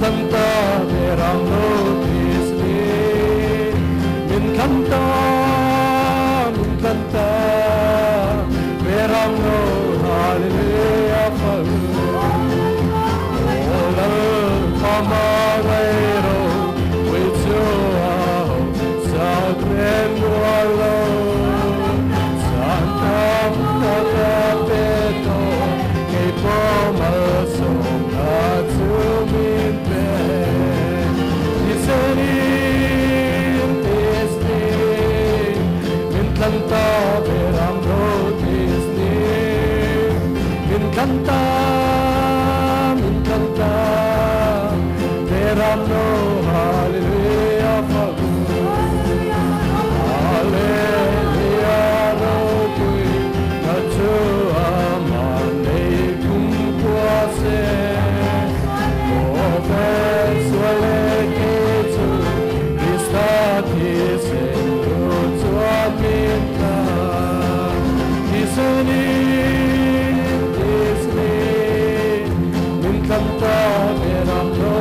canta verano disni min canta verano hallelujah falu ola pamagero wichua sagrendo alo santa peto che pomaso atsuminte diseni min canta verano disni min canta verano hallelujah fagu hallelujah rokui nacho amane kumkwase ove suele ketu kristati sendo tuamita diseni min canta verano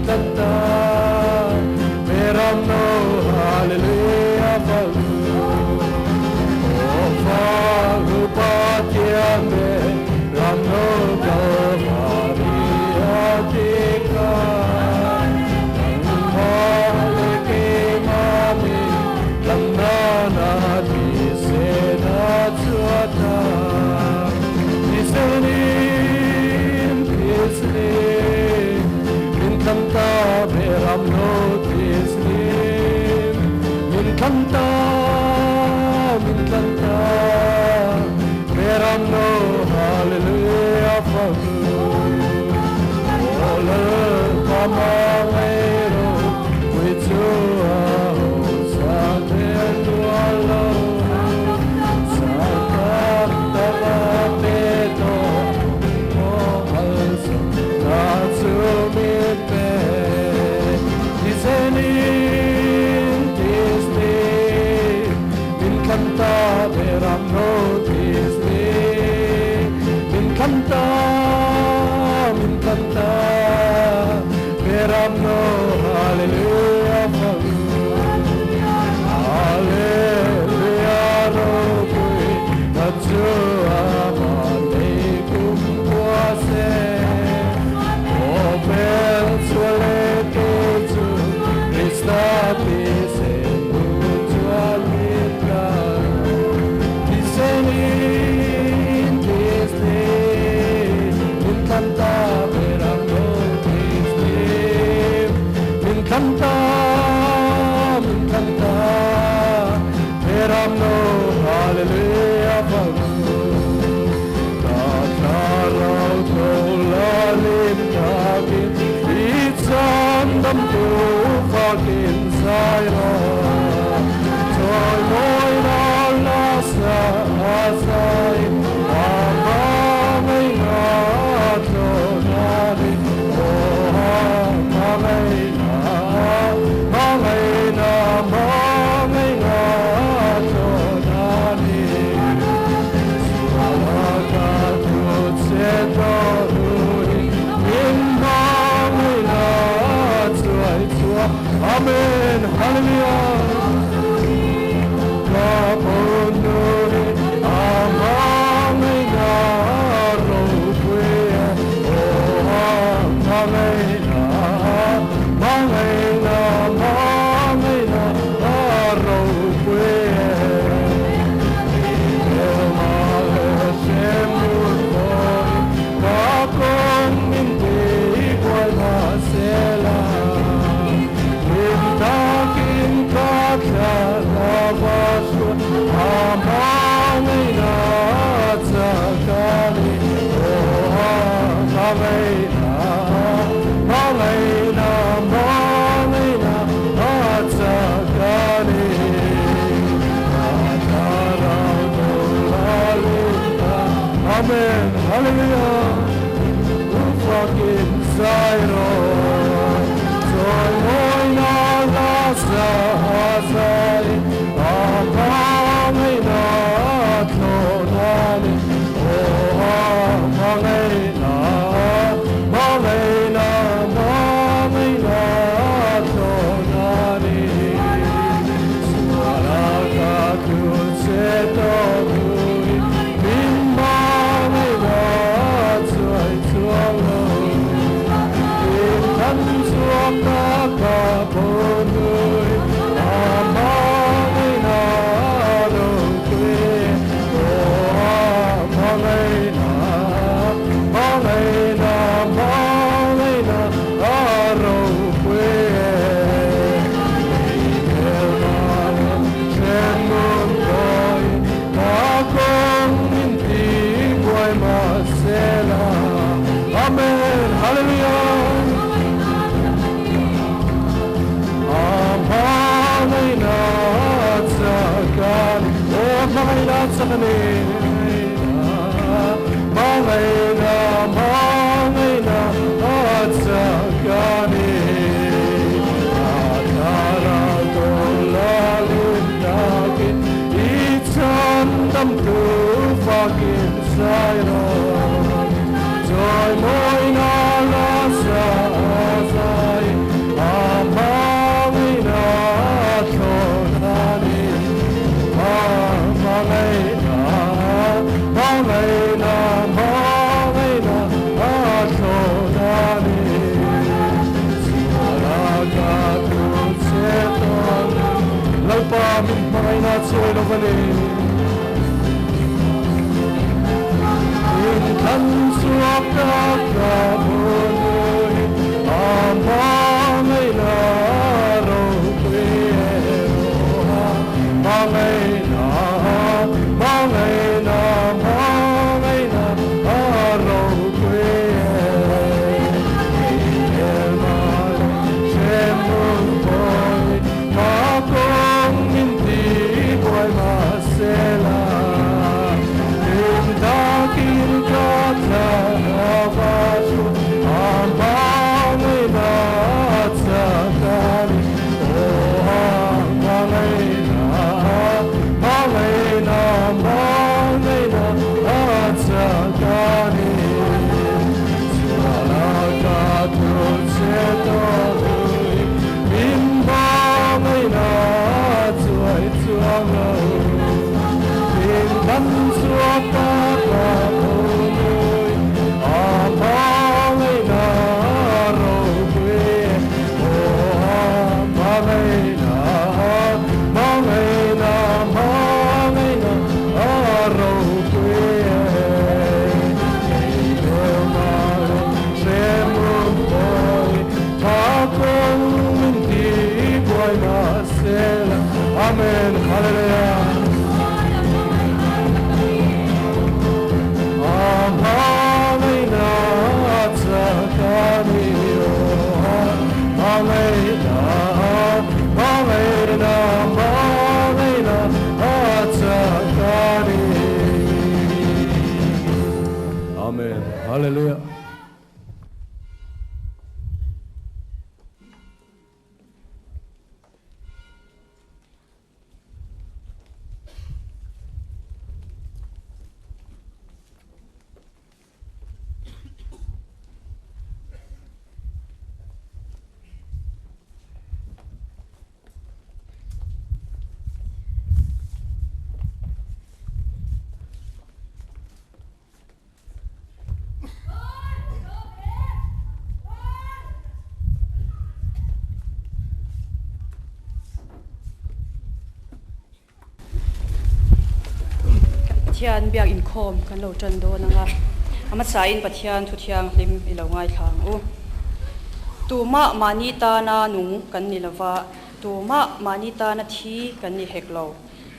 canta verano hallelujah falu falu patiame rano maria tika male ke mami lanana disena chuata diseni min canta verano disni min canta verano hallelujah falu ola pamagero wichua sagrendo alo santa peto pomaso atsumite diseni min canta verano disni min canta verano hallelujah falu hallelujah rokui nacho amane kumkwase open suele ketu kristati sendo tuamita diseni min canta verano disni min canta verano hallelujah falu Dam tu fucking zaira Toy boy na lasa asai Amamay na tonari Oh mamay na tonari Sualaka tutse toruri Minamay na Amen, hallelujah. Kapondore, amamena, rokwea, oh, amamena, rokwea. Elmale, shemurkoi, kapon minte, igual masela. Amen, hallelujah, fucking Zairo, Joy Moina Lasa Hazai, Amamina Tonani, Oh masela amen hallelujah amen atsakan oh amen atsakan amen atsakan Tam tu fakin sayro joy moi na la sa sai amina thonani amina thonani saraga tu seton lalpa min mai na choi lo vale Kan suaka kabului amai na roke roha amai na roke elmar chemun boy makong minti boy masela Dakin kata avaju amina tsakani oh amina tsakani salaka tutsetoi bimba amina tuai tuanga bimban suaka Amen. Hallelujah. Amina tsakani amina tsakani Amen. Hallelujah. Pathian biak in khom kan lo tran do nanga ama sain pathian thu thiang lim i lo ngai thang u tuma manita na nu kan ni lova tuma manita na thi kan ni heklo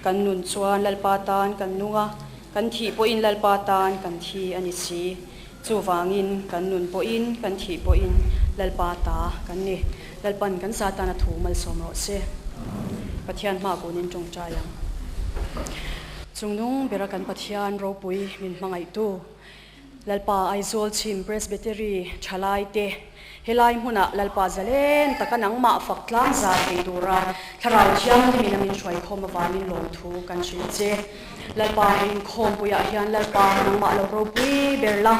kan nun chuan lalpatan kan nunga kan thi po in lalpatan kan thi ani si chuwangin kan nun po in kan thi po in lalpata kan ni lalpan kan satana thu mal somro se pathian ma ko nin tong chayang Chungnung berakan pathian ro pui min mangai tu lalpa aizol chim presbytery chalai te helai huna lalpa zalen takanang ma faktlang za te dura tharau chiang min min choi khom awalin lom thu kan chin che lalpa in khom puya hian lalpa nang ma lo ro pui berla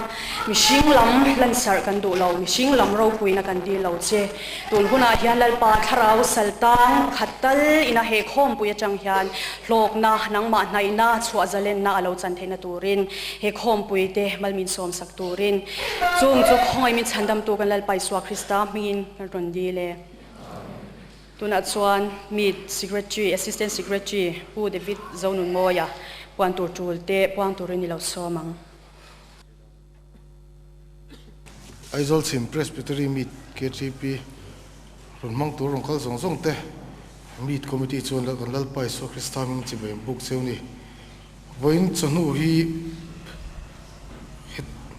mishing lam lan sar kan du lo mishing lam ro pui na kan di lo che tul huna hian lalpa tharau saltang khatal ina he khom puya chang hian hlok na nang ma nai na chua zalen na alo chan thena turin he khom pui te malmin som sak turin chung chu khoi min chandam tu kan lalpai swa krista min kan ron di le tuna chuan meet secretary assistant secretary pu David zonun moya puan tur chulte puan turin ni lo somang Aizol Chim Presbytery meet KTP ron mang tur rong khal song song te meet committee chuan la kan lalpai swa krista min chi be book seuni voin chanu hi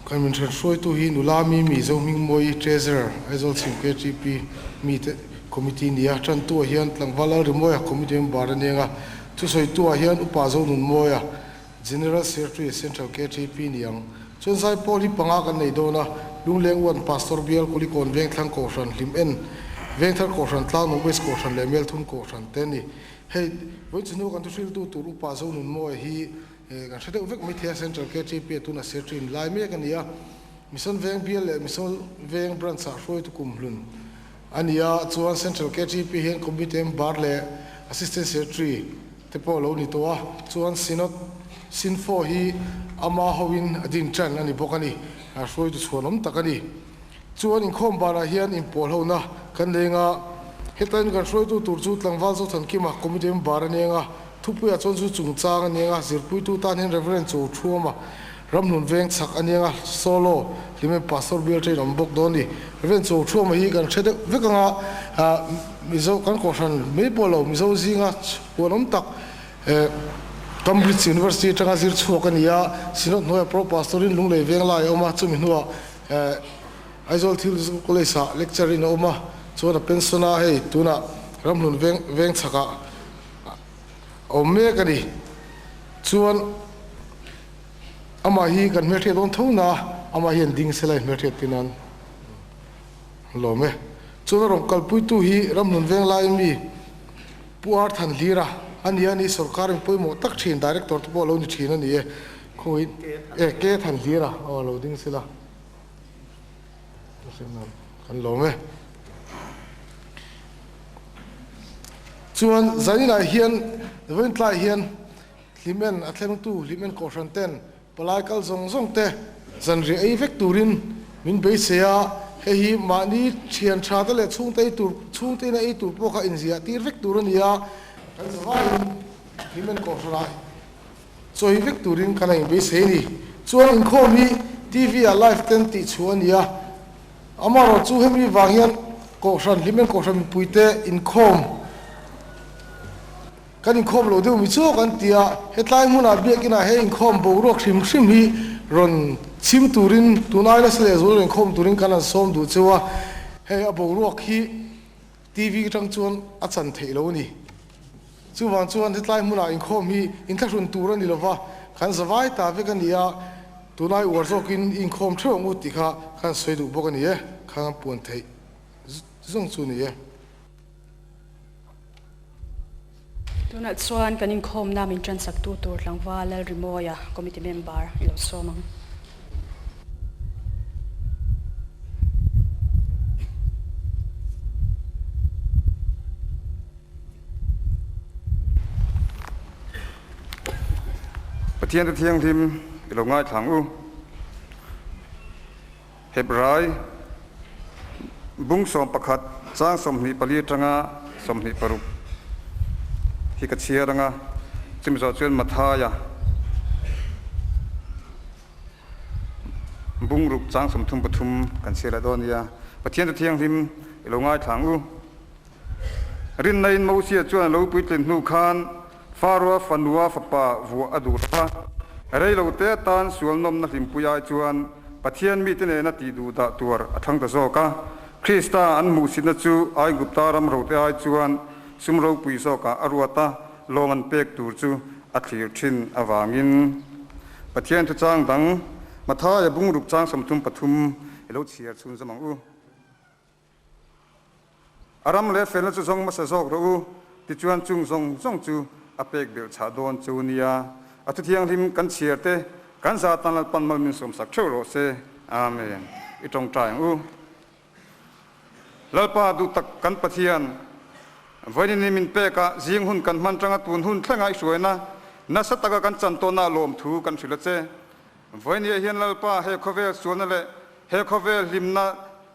kan min than soi tu hi nulami mi zo ming moi treasurer aizol sim KTP mi te committee nia than tu hian tlangwala rimoya committee member ania chu soi tu hian upa zo nun moya general secretary central KTP niang chon sai poli panga kan nei dona lungleng wan pastor bial kuli kon veng thlang ko ran lim en veng thar ko ran tlang no west ko ran le mel thun ko ran teni hei voi chunu kan tu sil tu tu upa zo nun mo hi kan thade vek mi thia central KTP tu na secretary lai me kan ya mission veng bial mission veng branch sa roi tu kum hlun ania chuan central KTP hen committee member le assistant secretary te po lo ni to a chuan sinot sinfo hi ama howin adin tran ani bokani a roi tu chhonom takani chuan in khom bara hian in pol ho na kan lenga hetain kan roi tu tur chu tlangwal zo than kima committee member ania thupuya chon chu chungchang ania zirpui tu tan hen reverend chu thuama ramnun veng chak ania solo lime pastor bial train on bok doni reverend chu thuama hi kan thede vekanga mizo kan ko ran me polo mizo zinga ponom tak Cambridge University tanga zir chhuakania sinot noya pro pastorin lunglei veng lai oma chumi nuwa aizol thil college sa lecture in oma chuan pensiona hei tuna ramhlun veng chaka omme kani chuan ama hi kan methe don thona ama hian ding selai methe tinan lome chuan rom kalpui tu hi ramhlun veng lai mi puar than lira ania ni sarkar in poimo tak thin director to lo ni thina ni e khoi ke than lira o loading sila kan lo me chuan zanina hian vein tla hian limen athleng tu limen ko ran ten palai kal zong zong te zan ri ei vek turin min be seya he hi mani thian tha ta le chung te na ei tur po kha in zia tir vek turania kan zawai limen ko rai choi vek turin kana in be se ni chuan in khomi TV a live ten ti chuania amaro chu hemi wangian ko ran limen ko ran puite in khom kan in khom lo de mi chu kan tia hetlai muna biakina he in khom bo ro khrim hi ron chim turin tunai la sele zol in khom turin kana som du chuwa he abo ro khi TV tang chuan a chan thei lo ni chuwang chuan hetlai muna in khom hi in thlun turan ni lova kan zawai ta ve kan ia tunai warzokin in khom thong u ti kha kan soidu bokani e khang pon thei zong chu ni e tuna chuan kanin khom nam in tran sak tu tur tlangwal rimoya committee member ilo somang Pathian thiang thim ilongai thang u hebrai bung som pakhat chang som ni pali tanga som ni paru hi ka chia ranga chimzo chen mathaya bung ruk chang som thum pathum kan sela donia Pathian thiang thim ilongai thang u rin nain mo sia chuan lo puitlen nu khan farwa fanwa fapa vu adura rei lo te tan sual nom na hlimpuya chuan pathian mi tene na ti du da tur athang da zoka krista an mu sin chu ai gupta ram ro te ai chuan sum ro pui zoka arwata longan pek tur chu athlir thin awangin pathian thu chang dang matha ya bung rup chang samthum pathum elo chiar chun zamang u aram le fel chu zong ma sa zok ro u ti chuan chung zong chu apek bel cha don chunia atu thiang lim kan chiarte kan za tan pan mal min som sak thoro se amen itong trai u lalpa du tak kan pathian voini ni min pe ka jing hun kan man tanga tun hun thlangai suena na sataka kan chan to na lom thu kan thila che voini hian lalpa he khovel suana le he khovel limna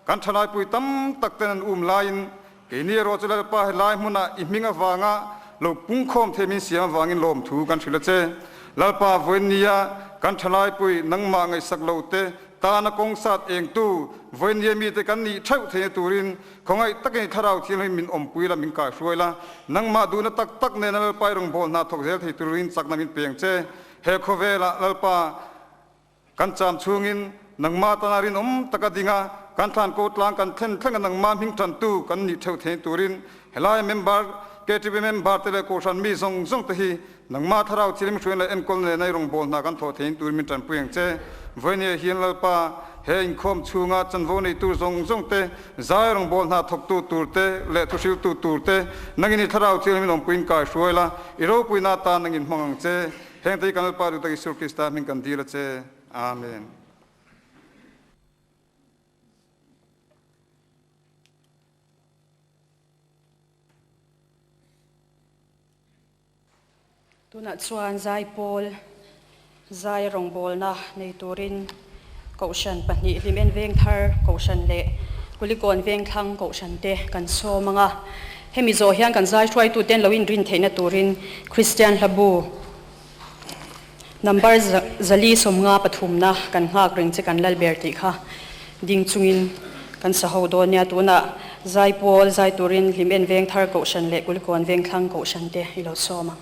kan thalai pui tam tak ten lain ke ni ro chula pa lai muna iminga wanga lo pung khom themin siam wangin lom thu kan thila che lalpa voinia kan thalai pui nangma ngai sak lo te ta na kong sat eng tu voinia mi te kan ni thau the turin khongai takai tharau thil min om pui la min ka hruaila nangma du na tak ne na pai rong bol na thok zel thei turin chak na min peng che he khovela lalpa kan cham chungin nang ma tanarin takadinga kan than ko tlang kan then thang nang ma hing than tu kan ni theu the turin helai member KTB member tele ko san mi song song te hi nang ma tharau chilim shuen la en kol ne nai rong bol na kan tho thein tur min tan pueng che voine hian lalpa he in khom chunga chanvo nei tur song song te zai rong bol na thok tu tur te le thu sil tu tur te nangini tharau chilim long puing ka shuela iro puina ta nangin hmang che heng te kan pa ru ta isur krista min kan dila che amen tuna chuan zai pol zai rong bol na nei turin kaushan pahnih lim en veng thar kaushan le kulikon veng thlang kaushan te kan so manga hemi zo hian kan zai try tu ten lowin rin theina turin Christian Labu number zali somnga pathumna kan ngak ring che kan lalber ti kha ding chungin kan sahodon nia tuna zai pol zai turin lim en veng thar kaushan le kulikon veng thlang kaushan te ilo soma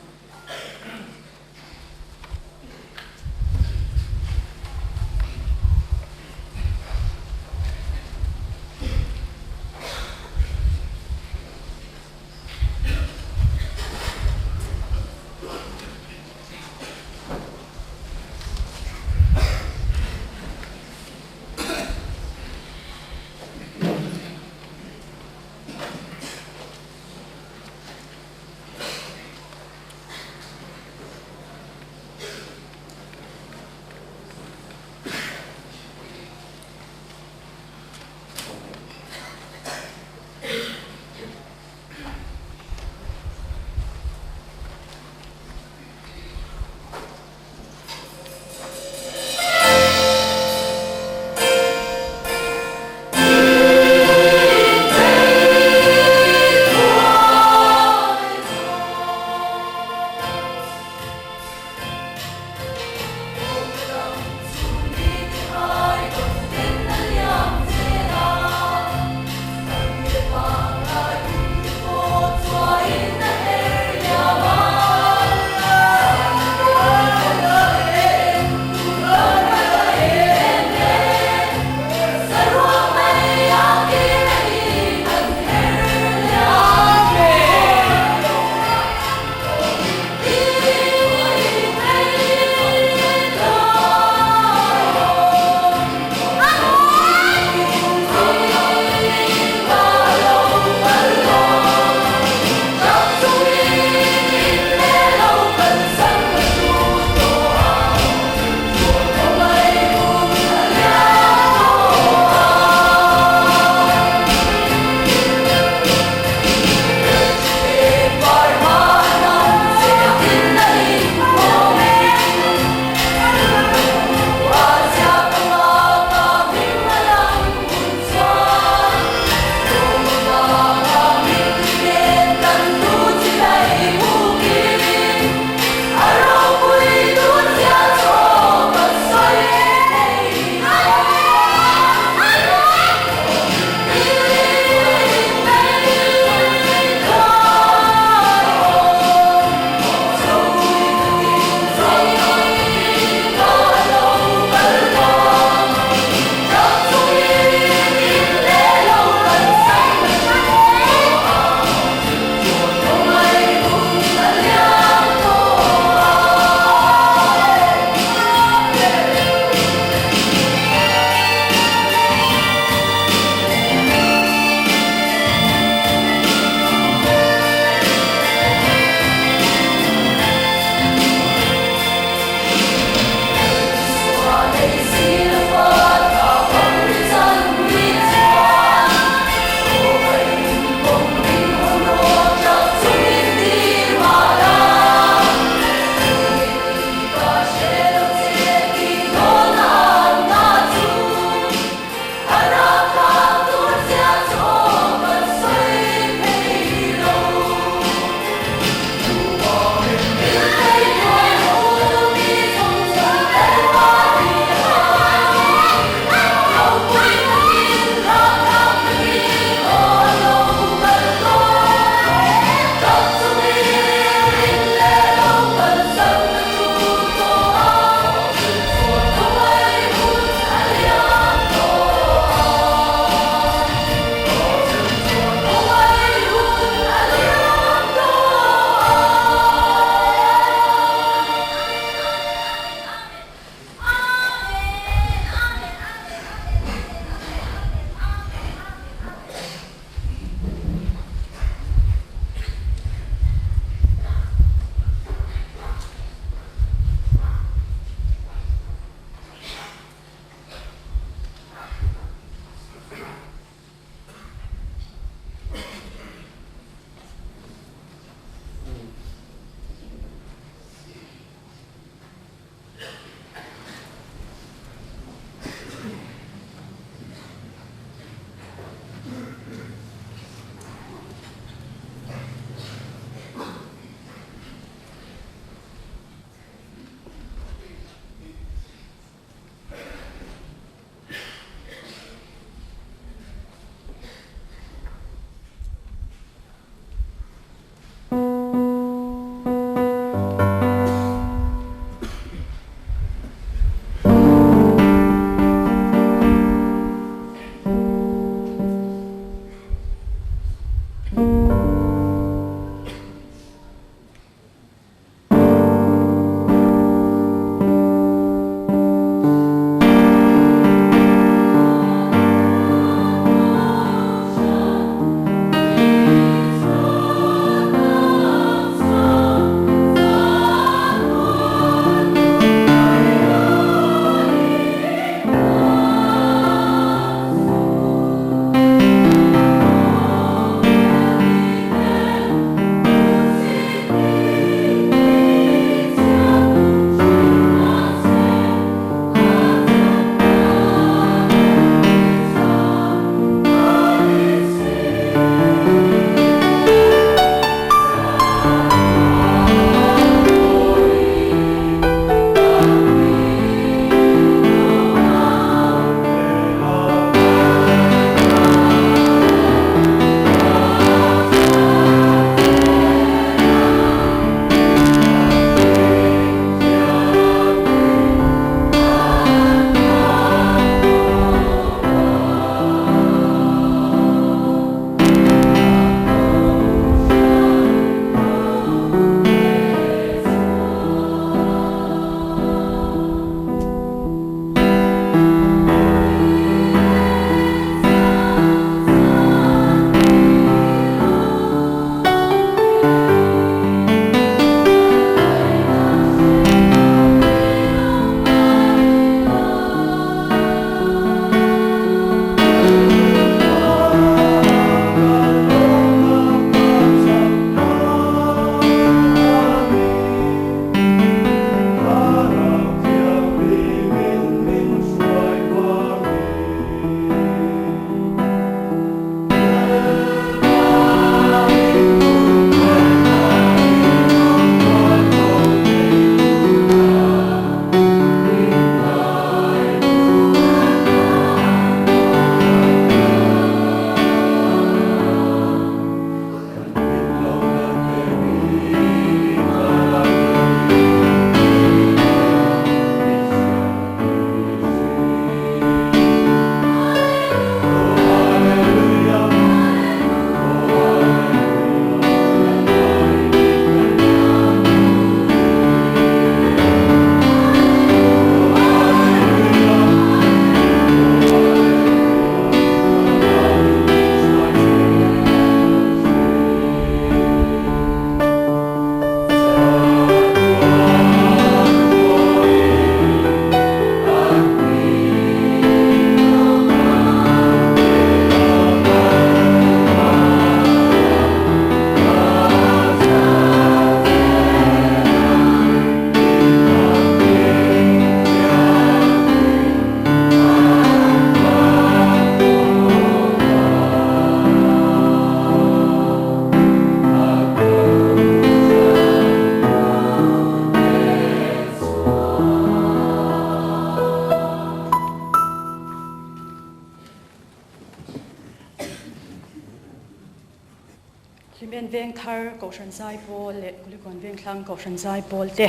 Ben veng thar ko shan sai pol le kuli kon veng thlang ko shan sai pol te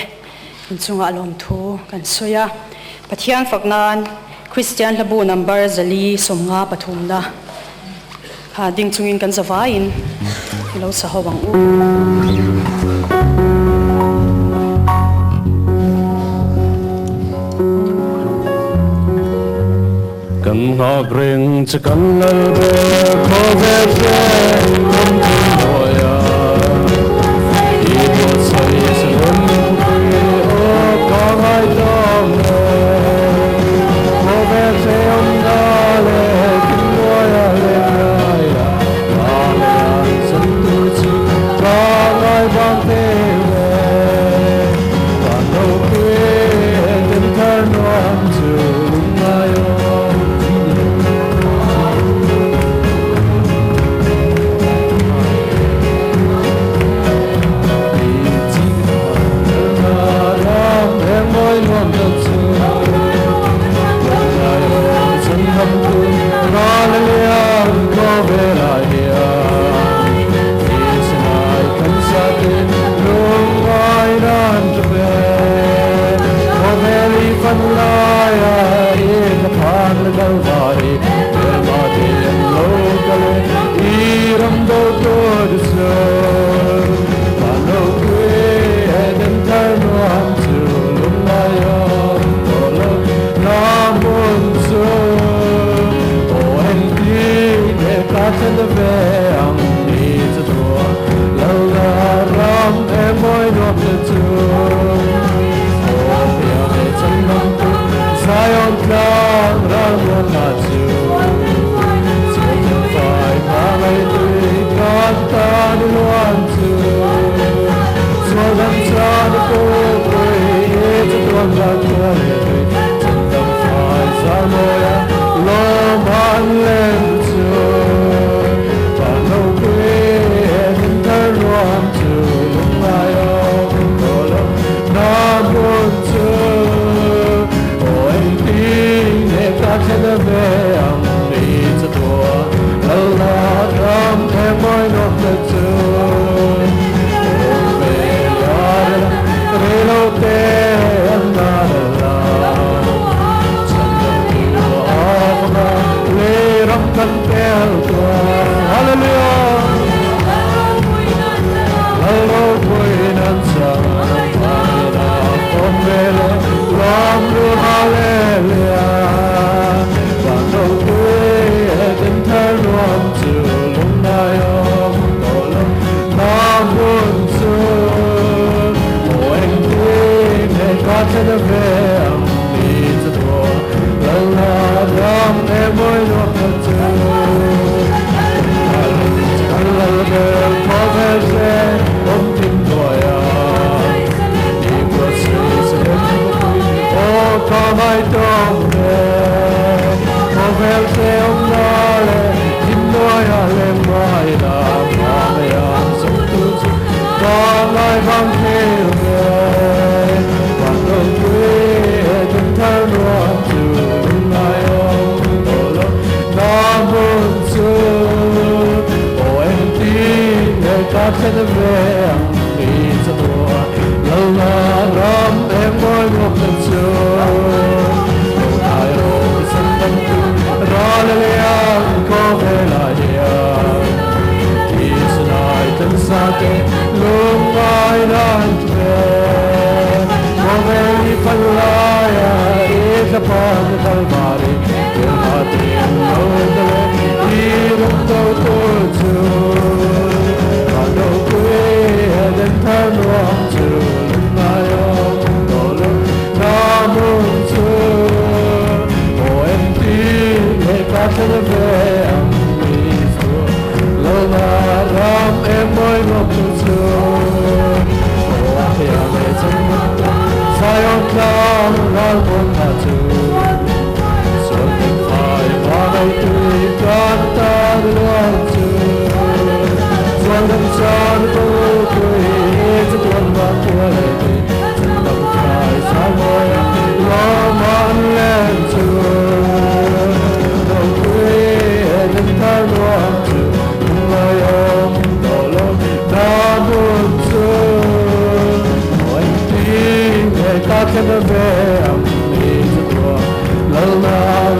in chunga alom thu kan soya pathian faknan Christian labu number zali somnga pathumna ha ding chungin kan zawain lo sa hawang u kan ngọc ring chỉ kan lal be ko ve ve kan moya i bo sai se lom ku o ka hai dom ko ve ve om da le kin moya le ya la le san tu chi ka lai bang te ve ka no kwe den thar no am chu na yo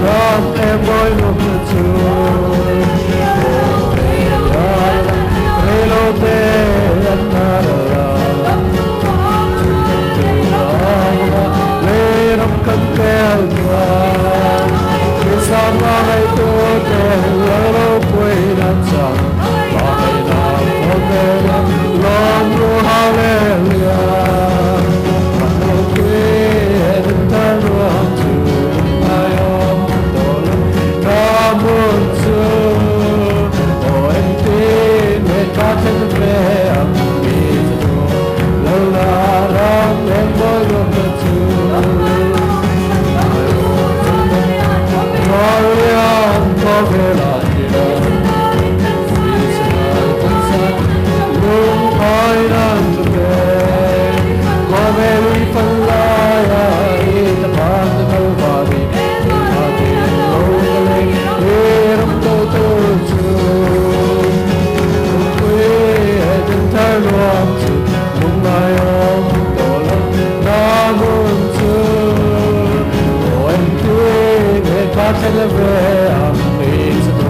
ram em boy lục chu relo te anara le ram kan tel tua sama hai tu te lo pui na chang ba hai na ko te lom ru hallelujah no pui en ta ram chu ai om dol na mun chu o en te me ka te ve am mi tu la la ram em boy lo chu Mariam Kovela Dira Isra Tansan Lung Ainan Tuke Koveli Palaya Ita Panda Kalvari Ipati Logale Iram Toto Chu Tukwe Edin Tarluam Chu Mungayom Dolam Namun Chu Oen Kwe Celebre amazing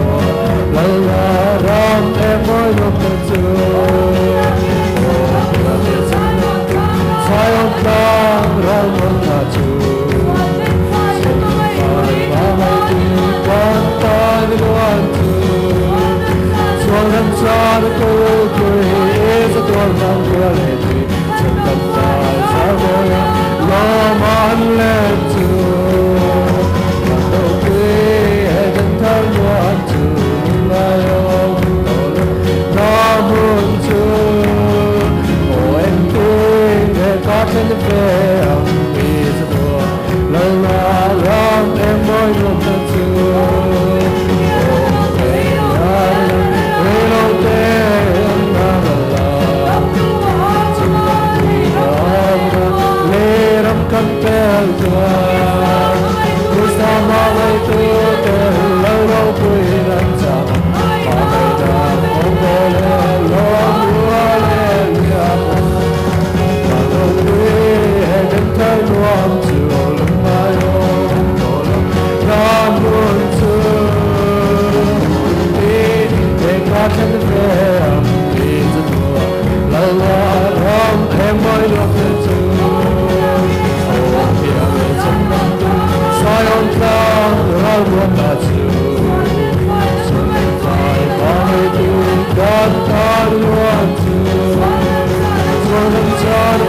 la la ram ever look to Zion cloud ram to Swan and Chad go is a dorm reality Sometimes I will Ram on let to in the fair is a door. La la la, and boy look at you. Hello there, la la la. Let 'em come tell you. This time I wait to tell Lolo Queen and Sam. Zion cloud, I'll run at you. God, God, want to. One of John,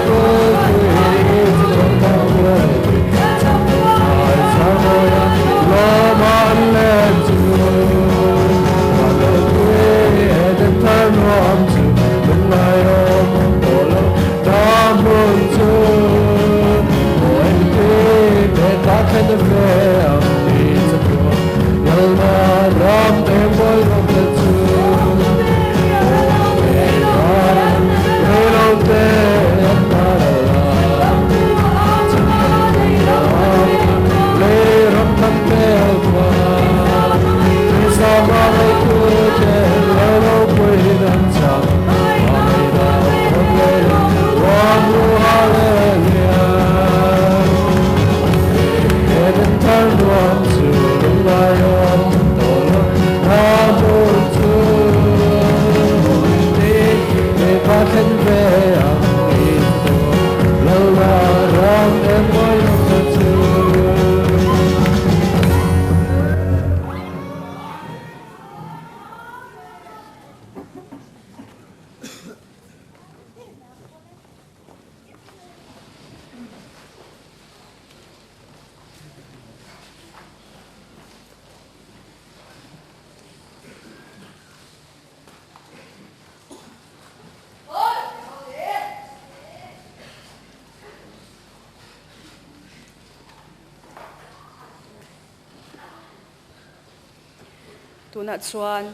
tuna chuan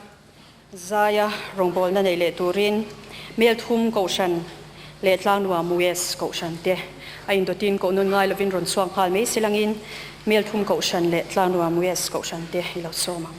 zaya rongbol na nei le turin mel thum ko shan le tlang nuwa mues ko shan te a in dotin ko nun ngai lovin ron chuang khal me silangin mel thum ko shan le tlang nuwa mues ko shan te ilo soma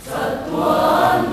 Satuan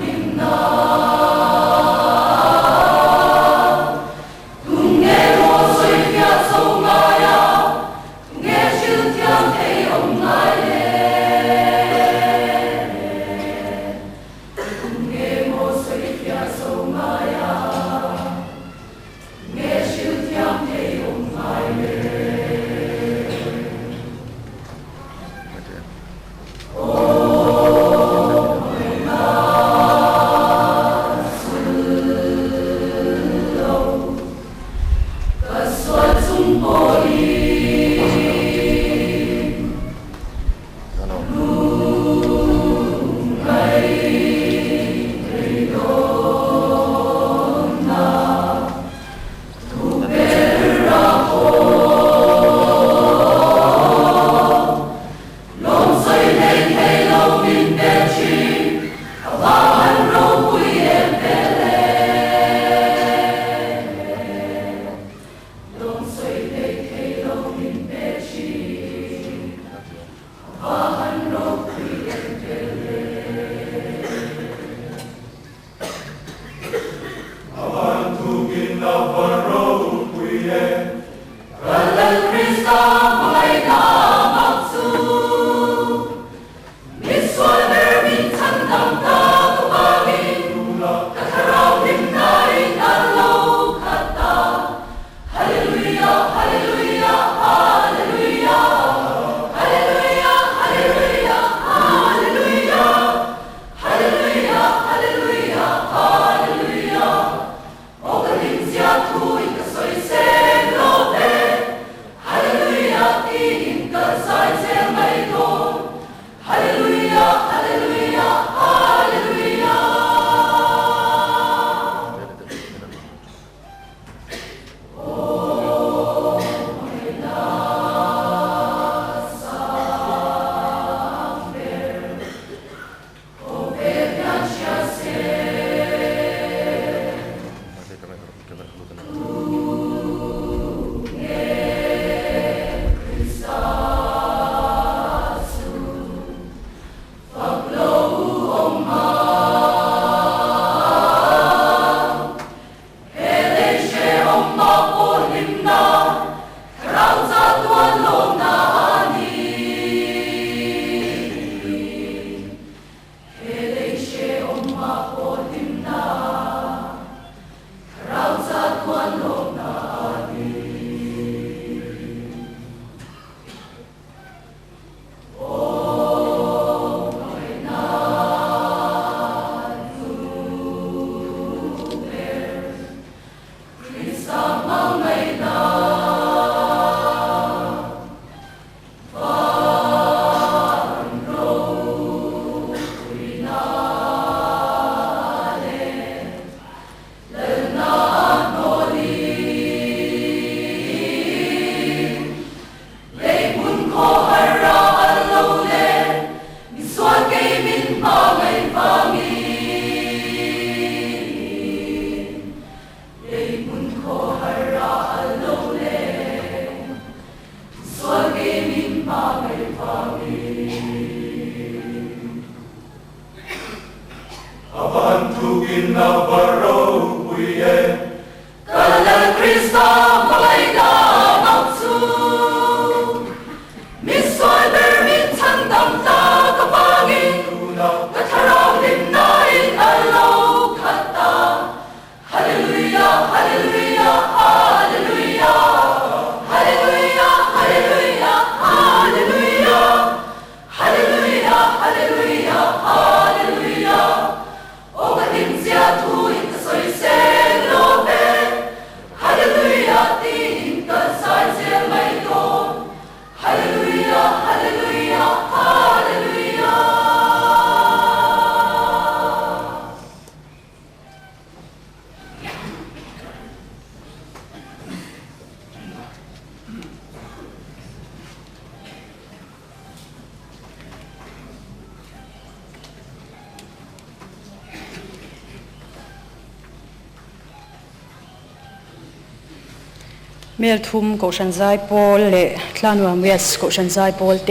เมลทุมโกชันไซปอลเล่คลานวามเวสโกชันไซปอลเต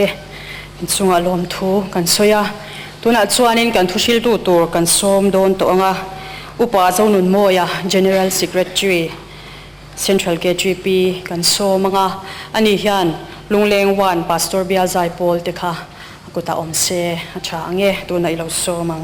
อินซุงอารมทูกันโซยาตัวนัดชวนินกันทุชิลตูตัวกันโซมโดนตัวงาอุปาเจ้าหนุนโมยา General Secretary Central KGP กันโซมงาอันนี้ยันลุงเลงวัน Pastor เบียไซปอลเตค่ะกุตาอมเซอาชาเงตัวนัยเราโซมัง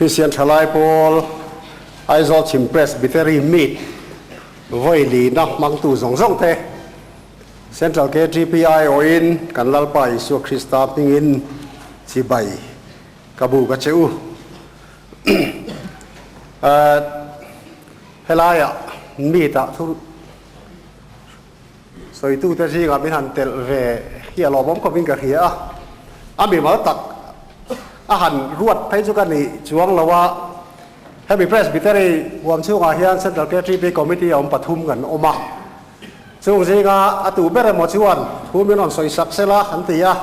คริสเตียนชลายพอลไอซอลชิมเพรสบิเทอรี่มีดไว้ลีนักมังตูสองเทเซ็นทรัลKGPIโออินกันลัลไปสุคริสตาพิงินสิใบกบูกะเจูเฮลายะมีดทุสวยตู้เตจีกับมิหันเตลเรเฮียหลอมก็วิ่งกับเฮียอามีมาตักอาหารรวดไปจุกันนี่จวงเราว่าให้มีเพรสบิเตอรี่ความชื่อว่าเฮียนเซ็นทรัลKGPคอมมิตี้อมปฐุมกันออกมาซึ่งจริงๆอาตูเบรมชวนผู้มีนนสวยสักเสละอันที่อ่ะ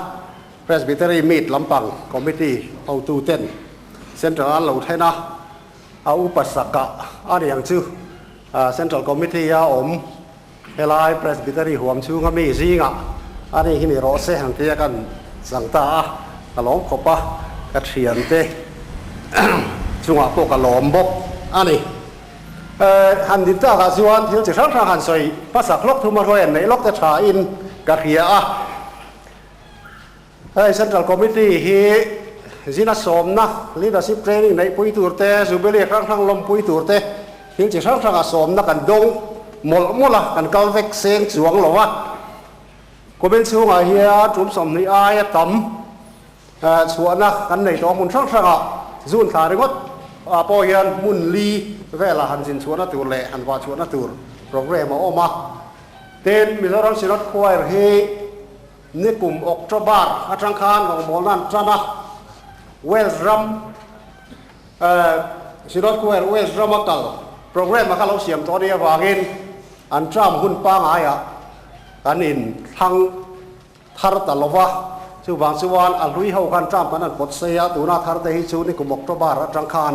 เพรสบิเตอรี่มีดลำปังคอมมิตี้เอาตูเต้นเซ็นทรัลเราเท่นะเอาอุปสรรคอันอย่างชื่อเซ็นทรัลคอมมิตี้อมเฮลายเพรสบิเตอรี่ความชื่อก็มีจริงอันนี้ที่มีรอเซหันที่กันสังตาตลอดขบกระเทียนเตช่วงพวกกระหลอมบกอันนี้หันดินตากาสิวันที่จะสร้างหันสวยภาษาคลอกทุมาเรียนในล็อกจะถ่ายอินกระเทียเซ็นทรัลคอมมิตี้ฮีจินัสสมนะลีดเดอร์ชิพเทรนนิ่งในปุยตูร์เตซูเบลีครั้งทั้งลมปุยตูร์เตที่จะสร้างสมนะกันดงมลละกันกัลเวกเซงสวงหรอวะก็เป็นช่วงเฮียจุ่มสมนี่อายต่ำส่วนนะกันในตัวมุนช่างจุนขาริงดพอเฮียนมุนลีเวลาหันสินส่วนนั้นตัวเละหันว่าส่วนนั้นตัวโปรแกรมมาออกมาเต้นมิลล์สิรัตควายเฮนี่กลุ่มออกจากบ้านอาจารย์คานของหมอนั่นจ้านะเวลรัมสิรัตควายเวลรัมกัลโปรแกรมมาเขาเสียมตัวเดียววางเงินอันจ้ามหุ่นปังไอ้กันอินทั้งทาร์ตลวะชื่อบางส่วนอันลุยเขากันจ้ามกันนั่นปดเสียตัวน่าทาร์ตฮิจูนี่กุมกตบาร์จังคาน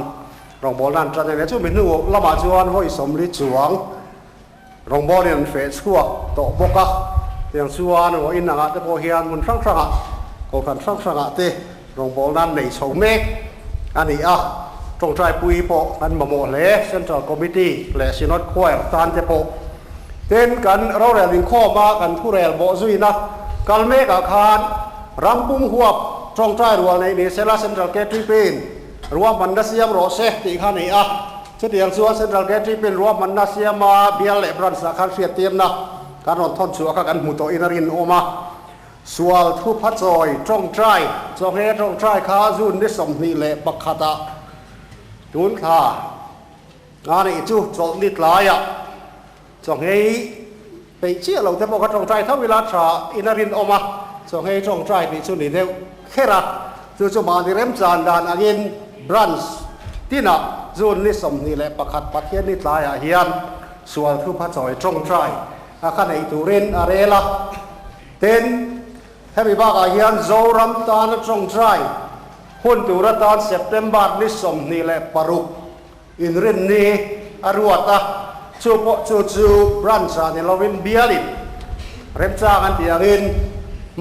รองบอลนั่นจันเนี่ยจู่เป็นหนูละมาส่วนห้อยสมฤทธิ์สวงรองบอลเนี่ยเฟสขวบโตบกะอย่างส่วนว่าอินนังแต่พอเฮียนมันช่างก็กันช่างเตะรองบอลนั่นในโฉมเมกอันนี้ตรงใจปุยโปกันมาโมเลเซ็นทรัลคอมมิตี้และซินอดควายตานเจโปเต้นกันเราเรียนลิงข้อมากันผู้เรียนบ่ซุยนะกัลเมกอาคารรำบุ้งหัวตรงใจรัวในนี้เซลาเซ็นทรัลKGPรัวมันนัสยามโรเซตีข้านี้เช่นเดียวส่วนเซ็นทรัลKGPรัวมันนัสยามาเบียเล็บรันสักการเสียเตียมนะการนอนทนชัวกันมุโตอินารินโอมาส่วนทุพัดซอยตรงใจจงเฮตรงใจข้าจุนได้สมนิเลปักขตาจุนข้างานนี้จู่จบนิดหลายจงเฮไปเชี่ยเราแต่บอกว่าตรงใจเท่าเวลาชาอินารินออกมาจงเฮตรงใจนี่ชุนี่เดียวแค่ละจู่มาที่เริ่มจานดานอันยินบรันส์ที่น่ะจุนนี่สมนี่แหละประคัดประเทียนนิดหลายเฮียนส่วนทุพัดซอยตรงใจข้าในตุรินอะไรล่ะเต้นให้มีบ้าเฮียนโจรัมตานตรงใจหุ่นตุรตานเซปเทมเบอร์นี่สมนี่แหละปรุกอินรินนี่ อรวดจูบรันชาเนี่ยเราเป็นเบียลิเริ่มจากกันที่เงิน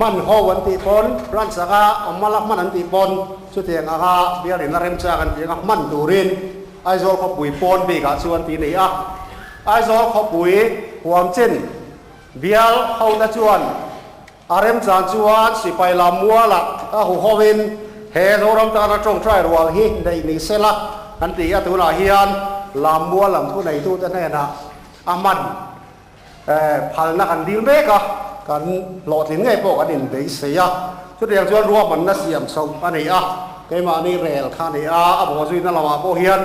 มันหัววันที่ปนรันสกาอมาลักมันอันที่ปนสุดที่งาเบียลินเริ่มจากกันที่งมันดูรินไอโซลเขาปุ๋ยปนบีกับส่วนที่นี่ไอโซลเขาปุ๋ยหัวจินเบียลเขาตะจวนเริ่มจากจวนสิไปลำมัวละหัววินเฮโซรำตาลจงใจรัวหินได้นิเซละอันที่ตุลาฮิยันลำมัวลำทุนในตู้จะแน่นะอามันพันนักกันดีเมกะกันหลอดลิ้นไงพวกกันดินเบียเสียชุดเดียวชวนรวมมันน่าเสียมส่งอันนี้เกมานี่เรลข้านี่บอกว่าสุดนั่นละมาโบเฮียน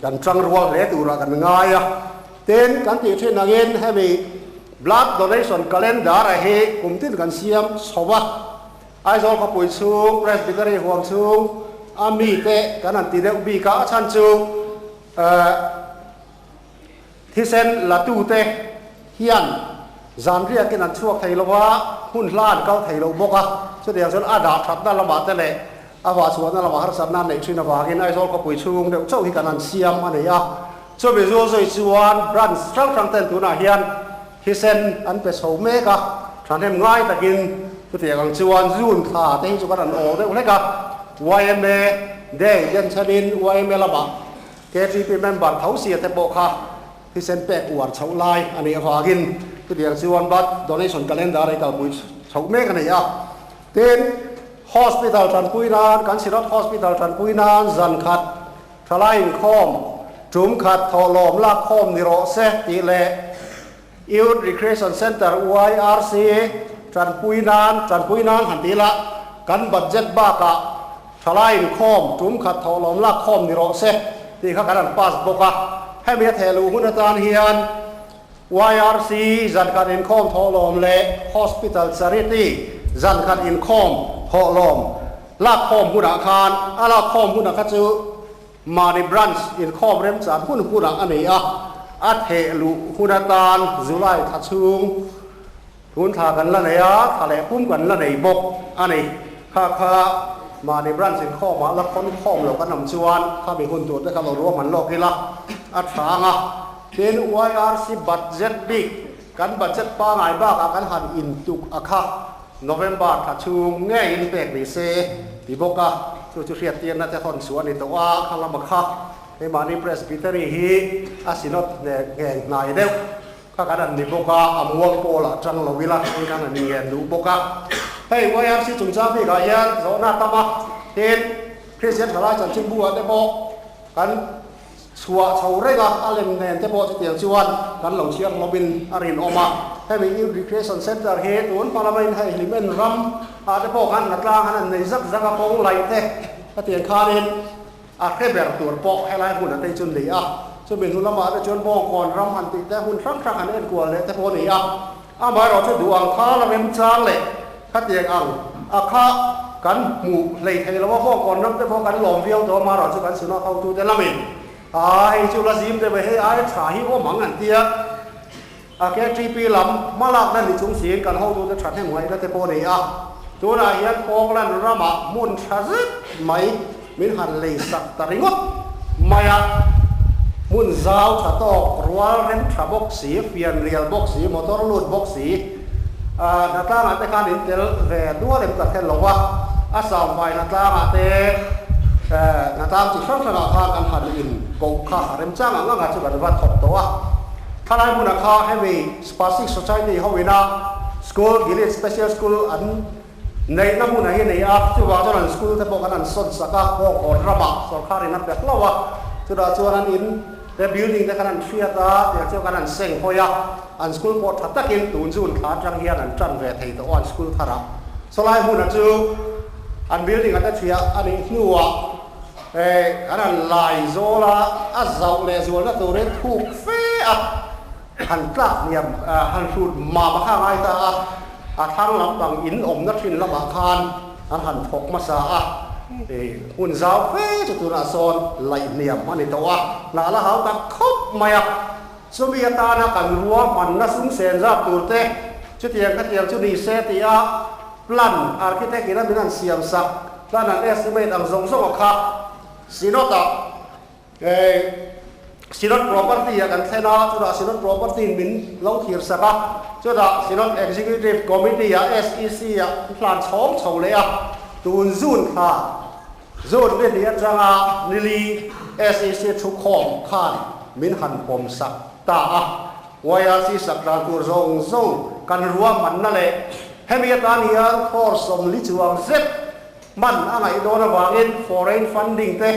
กันจังรวมเลตุระกันง่ายเต้นกันที่เช่นนักเรียนให้มีblood donation calendar ให้กุมตินกันเสียมสวะไอโซลขบุยซูง presbytery ห่วงซูงอามีเตกันนั่นตีเด็กบีกาชันซูงที่เส้นละตูเตเฮียนจานเรียกกันนั่นช่วงไทยละวะหุ่นล้านเก้าไทยละบกสุดเดียวจนอาดาบทับนั่นละบาดแต่เลยอาวาสวนนั่นละบาดสับนั่นในชินาวากินไอโซลขบุยซูงเดี๋ยวเจ้าที่กันนั่นเสียมอันนี้ช่วยไปช่วยชวนรันสตรังทางเต้นตัวน่าเฮียนที่เส้นอันเป็นโสเมกะทางเทมง่ายแต่กินสุดที่กันชวนยุ่นขาเตงจุกันโอ้ได้เลยกะวายเมเดย์ยันชนินวายเมละบะเกจีเป็นเมมเบอร์เขาเสียแต่โบค่ะที่เส้นแปะอวดเฉาลายอันนี้พากินสุดที่กันชวนบัตรโดเนชั่นกันเล่นได้กับบุญเฉาเมกันนี่เต้น hospital ทันปุยนานการสิรัต hospital ทันปุยนานจันขัดทลายคอมจุ่มขัดทอลอมลากคอมนิโรเซตีเล่Youth Recreation Center YRC จันปุยนานหันทีละกันบัดเจ็ตบ้ากะทลายคอมจุ่มขัดทอลอมลากคอมนิโรเซที่เขากันปัสบกะให้เมียเทลูหุนตานเฮียน YRC จันขัดอินคอมทอลอมเล่ Hospital Charity จันขัดอินคอมทอลอมลากคอมหุนอาคารลากคอมหุนอาคารจูมาในบรันช์อินคอมเริ่มจากหุนอันนี้อัฐเฮลุหุนตานจุไลทัชุงทุนทากันละเนียทะเลพุ่มกันละเนียบกอันนี้ข้ามาในบรันสินข้อมาแล้วคนข้อมเราก็นำชวนถ้ามีคนตรวจได้ก็เรารู้ว่ามันโลกิละอัฐางเป็นYRCบัตเจ็ตบิ๊กกันบัตเจ็ตป้าไงบ้างกันหันอินตุกอาคาโนเวมบาร์ทัชุงแง่อินเปกดิเซดิบกะจุดเรียนเตียนน่าจะทนสวนในตัวข้างลำบากในมานีเพรสบิเตอรี่ฮีอาศินอตเนี่ยแก่นายเดียวข้ากันนิบกะอมวงโปละจังลวิลาในการนี้แก่ดูบกะเฮ้ยว่ายังสิจุงจ้าพี่กายันโซนาตามะเห็นคริสเตียนชาวจันทิบัวเดบกันชัวชาวเรงอะเลนเนนเดบเตียงชวนกันหลงเชียงโรบินอารินออกมาให้มียูริเคชันเซ็นเตอร์เฮตุนพาราเมนให้ลิเมนรัมเดบกันนักล่างหันในซักกปงไหลเตะเตียงคารินแค่แบบตัวปอกให้ไล่หุ่นอันจุนเลยจะเป็นหุ่นละมาแต่จนบอกก่อนรำหันติแต่หุ่นครั้งอันเอ็นกลัวเลยแต่พอนี่มาเราจะดูอังคาละเว้นจางเลยข้าเตียงข้ากันหมู่เลยให้เราว่าบอกก่อนรำแต่พอกันหลอมเวียวตัวมาเราจะกันสุนัขเอาตัวแต่ละมินให้จุลศิลป์จะไปให้ถ่ายให้โอ้หมังอันเตียแกจีปีลำมาลากนั่นในจุงเสียงกันเอาตัวจะฉันให้หวยแล้วแต่พอนี่ตัวนายยันปองลั่นระบะมุนชาซึไหมมินหันเลยสักตริงดมายามุนซาวชะตอกรัวเร่มชะบกสีเฟียนเรียลบกสีมอเตอร์ลูดบกสีนักล่างัดแต่การอินเทลเวดัวเร่มตัดเทลว่าอาสามไฟนักล่างัดแต่นักล่าจุดช่องชนะทางกันหันอินกงข้าเร่มจ้างงัดจุดบัตรถกตัวถ้าได้มุนค่าให้มีสปาซิกโซไซตี้เขาวินาสกูลกิเลสสเปเชียลสกูลอันในน้ำมันไหนจุดว่าจนสกูลแต่พวกนั้นสนสักพวกคนระบาดสคารินับแบบเราว่าจุดว่านั้นอินแต่บิวดิ้งแต่ขนาดเฟียตาแต่เจ้าขนาดเซ็งพอยาอันสกูลพอทัดตะกินตูนจูนขาจังเฮียนันจันเวทีตัวอันสกูลทาระสลายมุนจูอันบิวดิ้งอันแต่เฟียอันนี้นัวขนาดลายโซลาอัลซาเลโซลาตัวเรนถูกเฟียหันกลับเนี่ยหันสูดมาข้างไอ้ตาทางลำตังอินอมนัดชินละมาคานหันถกมาซาหุ่นสาวเฟ่จุดนาซอนไหลเนียมมันในตัวน่าละหาตะคบมาอ่ะสมัยตานักันรัวมันน่าสงสารจับตัวเตะจุดเทียงกันเทียงจุดนี้เซติอาพลันอาร์คิเทคนั้นเป็นอันเสียมสักด้านนั้นเอสเมตังสงสงค่ะสิโนตะ Sinot property kan thena chu da Sinot property min lo thir saka chu da Sinot executive committee ya SEC ya plan chom chho le a tun zun kha zun ne dia changa nili SEC thu khom khan min han pom sak ta a waya si sak ra tur zong zong kan ruam man na le hemi ta ni an for som li chuang zet man angai do na wangin foreign funding te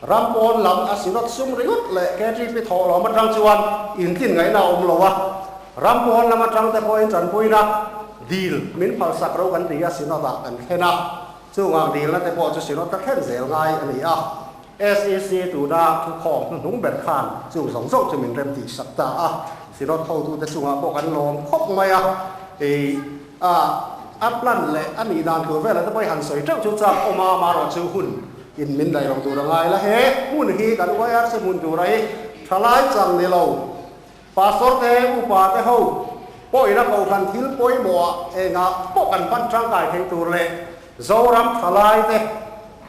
rampon lam asinot sum riut le ketri pi tho lo ma tang chuan in tin ngai na om lo wa rampon lam tang te point chan puina deal min phal sak ro kan ti asinot a kan khena chu ngang deal na te po chu sinot ta khen zel ngai ani a SEC tu da thu khom nung ber khan chu song song chu min rem ti sak ta a Sinot thâu tu te chunga po kan lom khop mai a e a plan le ani dan tu vela te poi han soi trau chu chak oma ma ro chu hun in min dai rong tu ra ngai la he mun hi kan wai ar se mun tu rai thalai chang ne lo pastor te upa te ho poi na ko kan thil poi mo e nga po kan pan trang kai thei tur le zoram thalai te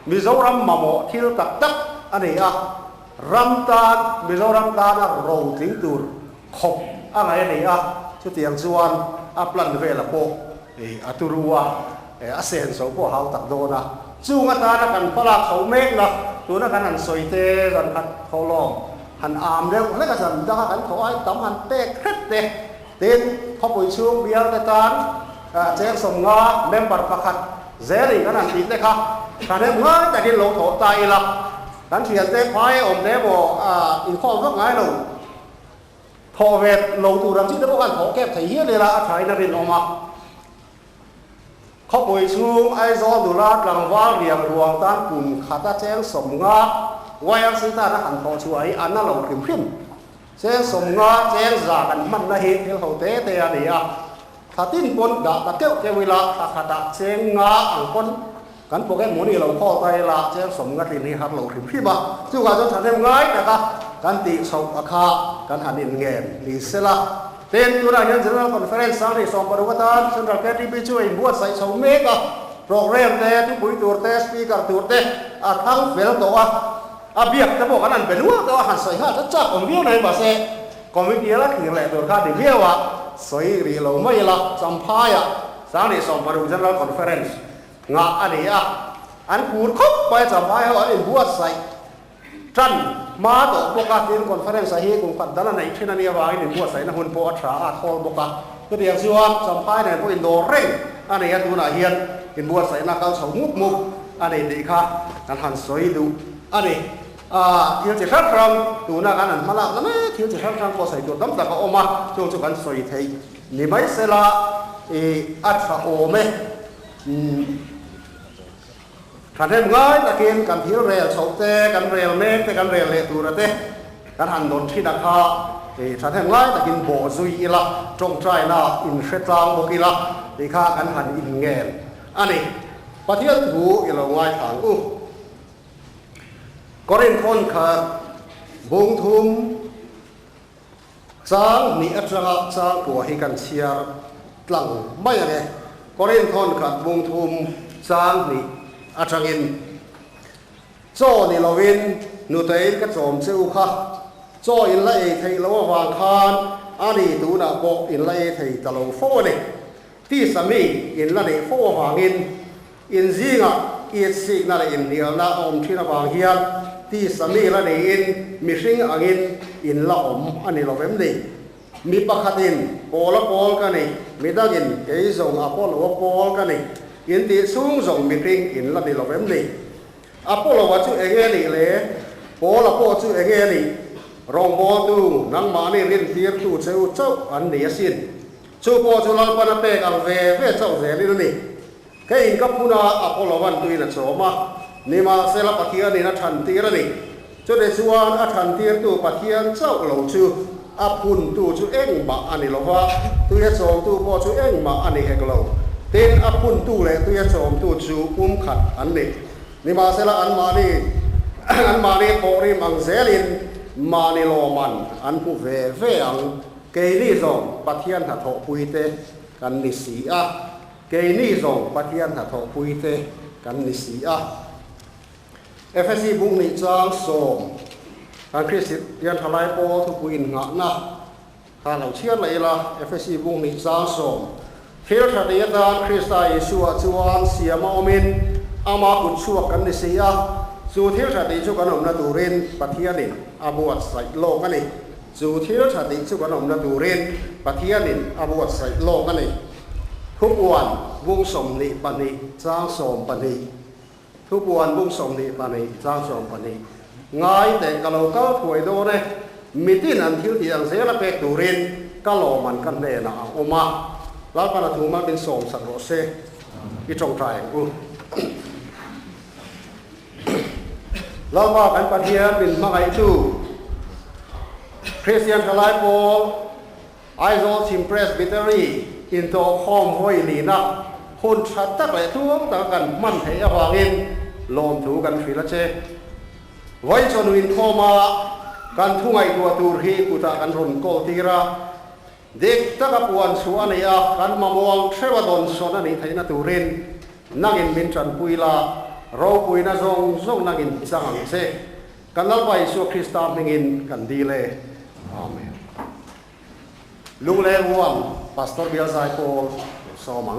mi zoram ma mo thil tak tak ani a ram ta mi zoram ta na ro ting tur khop angai ani a chu tiang chuan a plan ve la po e aturua e asen so po hau tak do na chu nga ta na kan pala khau mek na tu na kan an soi te ran khat kholom han am le le ka san da kan khoi tam han te khet te ten khopui chung bial te tan cheng som nga member pakhat zeri kan an ti te kha kan he nga ta din lo tho tai la kan thian te phai om te bo in khom vak ngai lo thọ về lâu tu làm gì đó các thọ kẹp thấy hiết này là thái na bên oma khóc bồi xuống ai do đủ lát làm vang điểm ruộng tan cùng khát chén sầm nga quay ăn sinh ta đã hẳn thọ chú ấy ăn nó lâu kiếm phim chén sầm nga chén giả gần mặt là hết theo hậu tế thế này à thà tin quân đã kêu cái vì là thà đã chén nga ăn quân cán bộ cái muốn đi lâu kho tay là chén sầm nga thì này hạt lâu kiếm phim à chú cả cho thằng em gái cả kan ti sok akha kan hanin ngem ni sela ten tu na general conference sang ri som paru katan central KTP chu in buat sai so me ka program te tu bui tur te speaker tur te a thang fel to a biak te bo kanan belua to han sai ha cha kom bio nai ba se committee la khir le tur kha di bio wa soi ri lo mai la sampaya sang ri som paru general conference nga ani a an pur khop pa sampaya in buat sai trăn má tổ boka tin conference hi cùng phật đó là này trên này vào cái buat sai na hun po atra a thol boka cái điều siwan sampai này po indo reng anh ấy tu na hiền in buat sai na kau sầu muk muk anh ấy đi kha kan han soi du anh ấy thiếu chỉ khác rằng tu na kan han malak na thiếu chỉ khác rằng po sai tu dam ta ka oma chu chu kan soi thei ni mai se la atra o me kan hem ngai ta ken kan thil rel chau te kan rel mek te kan rel le tu ra te kan han don thi da kha e kan hem ngai ta kin bo zui ila trong trai na in hretang bo kila ti kha kan han in ngel ani pathian thu ilo ngai thang u korin khon kha bung thum sang ni atranga sang ko hi kan chiar tlang mai ane korin khon kha bung thum sang ni atangin cho ni lovin nu tei ka chom cheu kha cho in lai thei lo wang khan ani tu na bo in lai thei ta lo fo ne ti sami in la ne fo wangin in zinga i sik na in nial na om thina wang hian ti sami la ne in mi hring angin in la om ani lovem ni mi pakhatin pol ka ni mi dagin ke zong apol pol ka ni in ti sung zong mi hring in la ni lovem ni apolo wa chu enge ni le pol apo chu enge ni rong bo tu nang ma ni rin tir tu cheu chau an ni asin chu po chu lal pana pe kang ve chau ze ni ke in ka puna apolo wan tu ina choma ni ma sela pathia ni na than tir ni chu de chuan a than tir tu pathian chau lo chu apun tu chu eng ma ani lova tu ya chom tu po chu eng ma ani heklo ten apun tu le tu ya chom tu chu khat an ni ma sela an ma ni pori mang zelin ma ni lo man an pu ve ang ke ni zong pathian ha tho puite kan ni si a ke ni zong pathian ha tho puite kan ni si a FSC bung ni chang som การคริสต์ยันทลายโปทุกอินงะนะถ้าเราเชื่อเลยละเอฟเอซีบุงนิจาสมเทียร์ดีดานคริสต์เยซูจวนเสียมอมินอามากุชัวกันนิสิยาจู่เทียร์ดีจุกันอมนาดูเรนปะเทียนินอาบวชใส่โลกันนี่จู่เทียร์ดีจุกันอมนาดูเรนปะเทียนินอาบวชใส่โลกันนี่ทุกวันบุงสมนิปนิจางสมปนิทุกวันบุงสมนิปนิจางสมปนิง่ายแต่กะโลก็ถวยโดนเลยมิตินันทิวที่อังเสละเป็กดูเรนกะโลมันกันเนนะออกมาแล้วก็ถูกมาเป็นสมสัตว์โรเซที่จงใจกูแล้วว่ากันปะเทียเป็นมาไงจูคริสเตียนทลายโปไอโซชิมเพรสบิเตอรี่อินโตคอมห้อยลีนักหุ่นชัดตักเลยทุ่งตะกันมันเหี่ยวางอินลมถูกันฟิลเชไว้จนวินโคมากันทุ่งไอตัวตูรีกุตากันรุนโกตีระเด็กตะกับวันสวนเนี่ยกันมามองเชวดอนโซนันนี่ไทยนาตูรินนักอินมินจันปุยลาเราปุยนาซงนักอินจังเซกันนับไปสุคริสตามนินกันดีเลยอาเมนลุงเลวันพาสตอร์เบียร์ไซโคสอมัง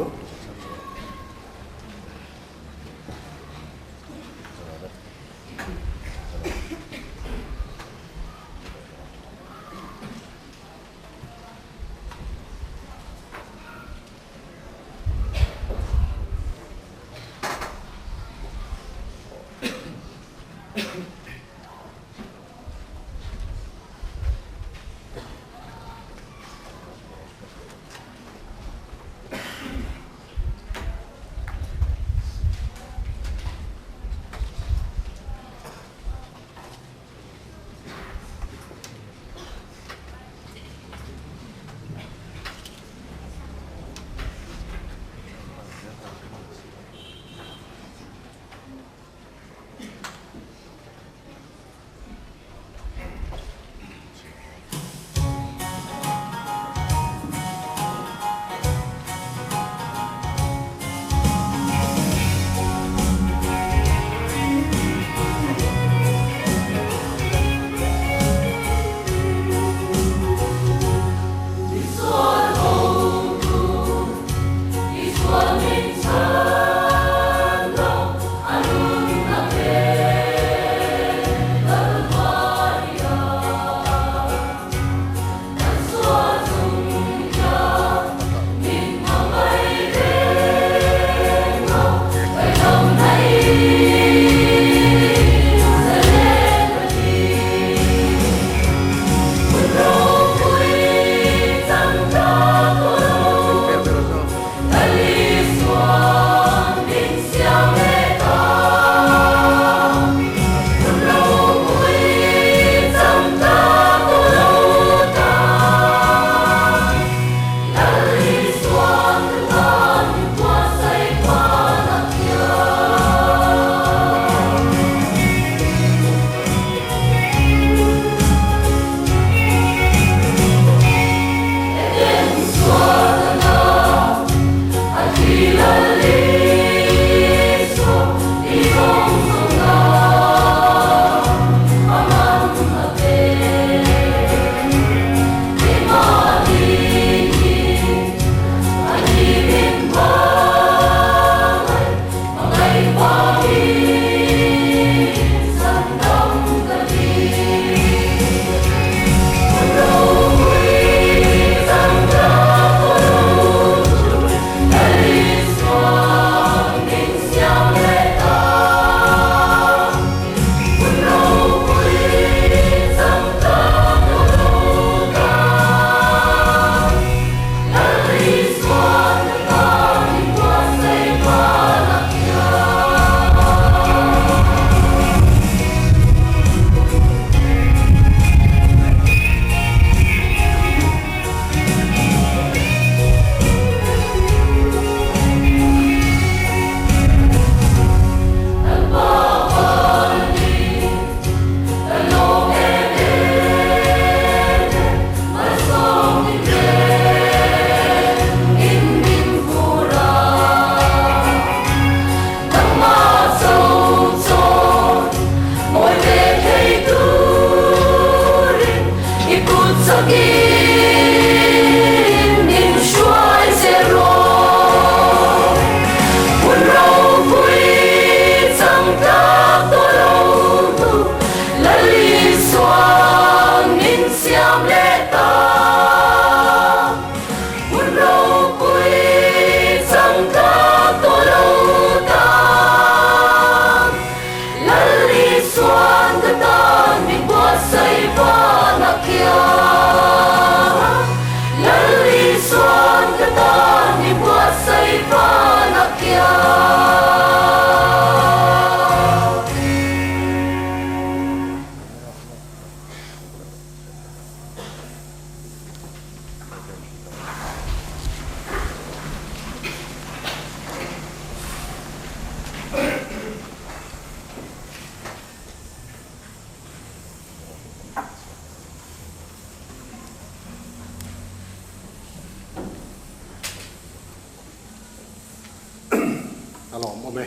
อารมณ์โอเม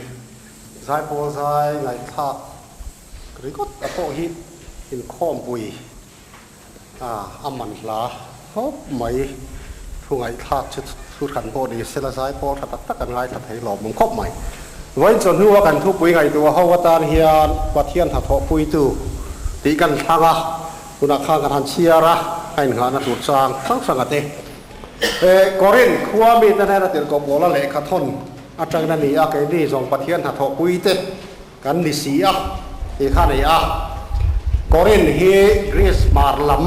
สายโพสายไงท่ากริกตะโพหินหินข้อมปุยอามันลาฮบไม่ทุกไงท่าชุดขันโพดีเสละสายโพถัดตักกันไงถัดให้หลอมมุมครบใหม่ไว้จนหัวกันทุกปุยไงตัวเขาวัตานเฮียนวัดเทียนถัดทอปุยตูตีกันทางคุณข้างกันหันเชียระให้หาหน้าสุดสร้างทั้งสังกัดกอรินขัวมีแต่ในระดับกบโลละเล็กขัดทนอาจารย์นั่นนี่อาเกดีส่งปะเทียนหัดทอปุยเตกันนิสีที่ข้านี่กอรินเฮกรีสมาร์ลัม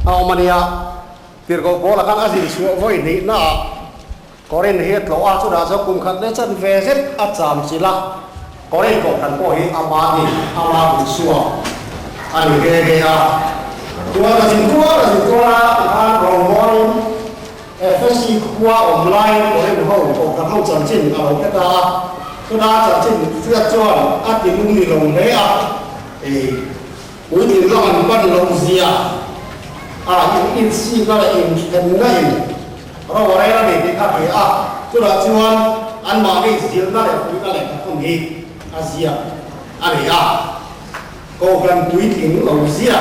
เอามาเนี่ยที่กบโลละกันอาศิลชัวไว้นี่น่ากอรินเฮตโลอาสุดาสกุมขัดเลจันเวเซตอาจามศิลากอรินกบขันโพหิอามาดิอามาบุษวอันเฮตัวกสินตัวละการรองบอลFSC ขัวออนไลน์ก็เห็นห้องของกระทั่งจันจินเอาแค่ตาก็ได้จันจินเสื้อจวนอาทิตย์ลุงนี่ลงเลยอุ้ยที่ร้อนบ้านลงเสียอินซีก็เลยอินเห็นได้เราอะไรนั่นเองที่ข้าไปจุดจวนอันมาไม่เสียนั่นแหละคุยกันแหละข้างนี้อาเซียอันนี้ก็กันคุยถึงลงเสีย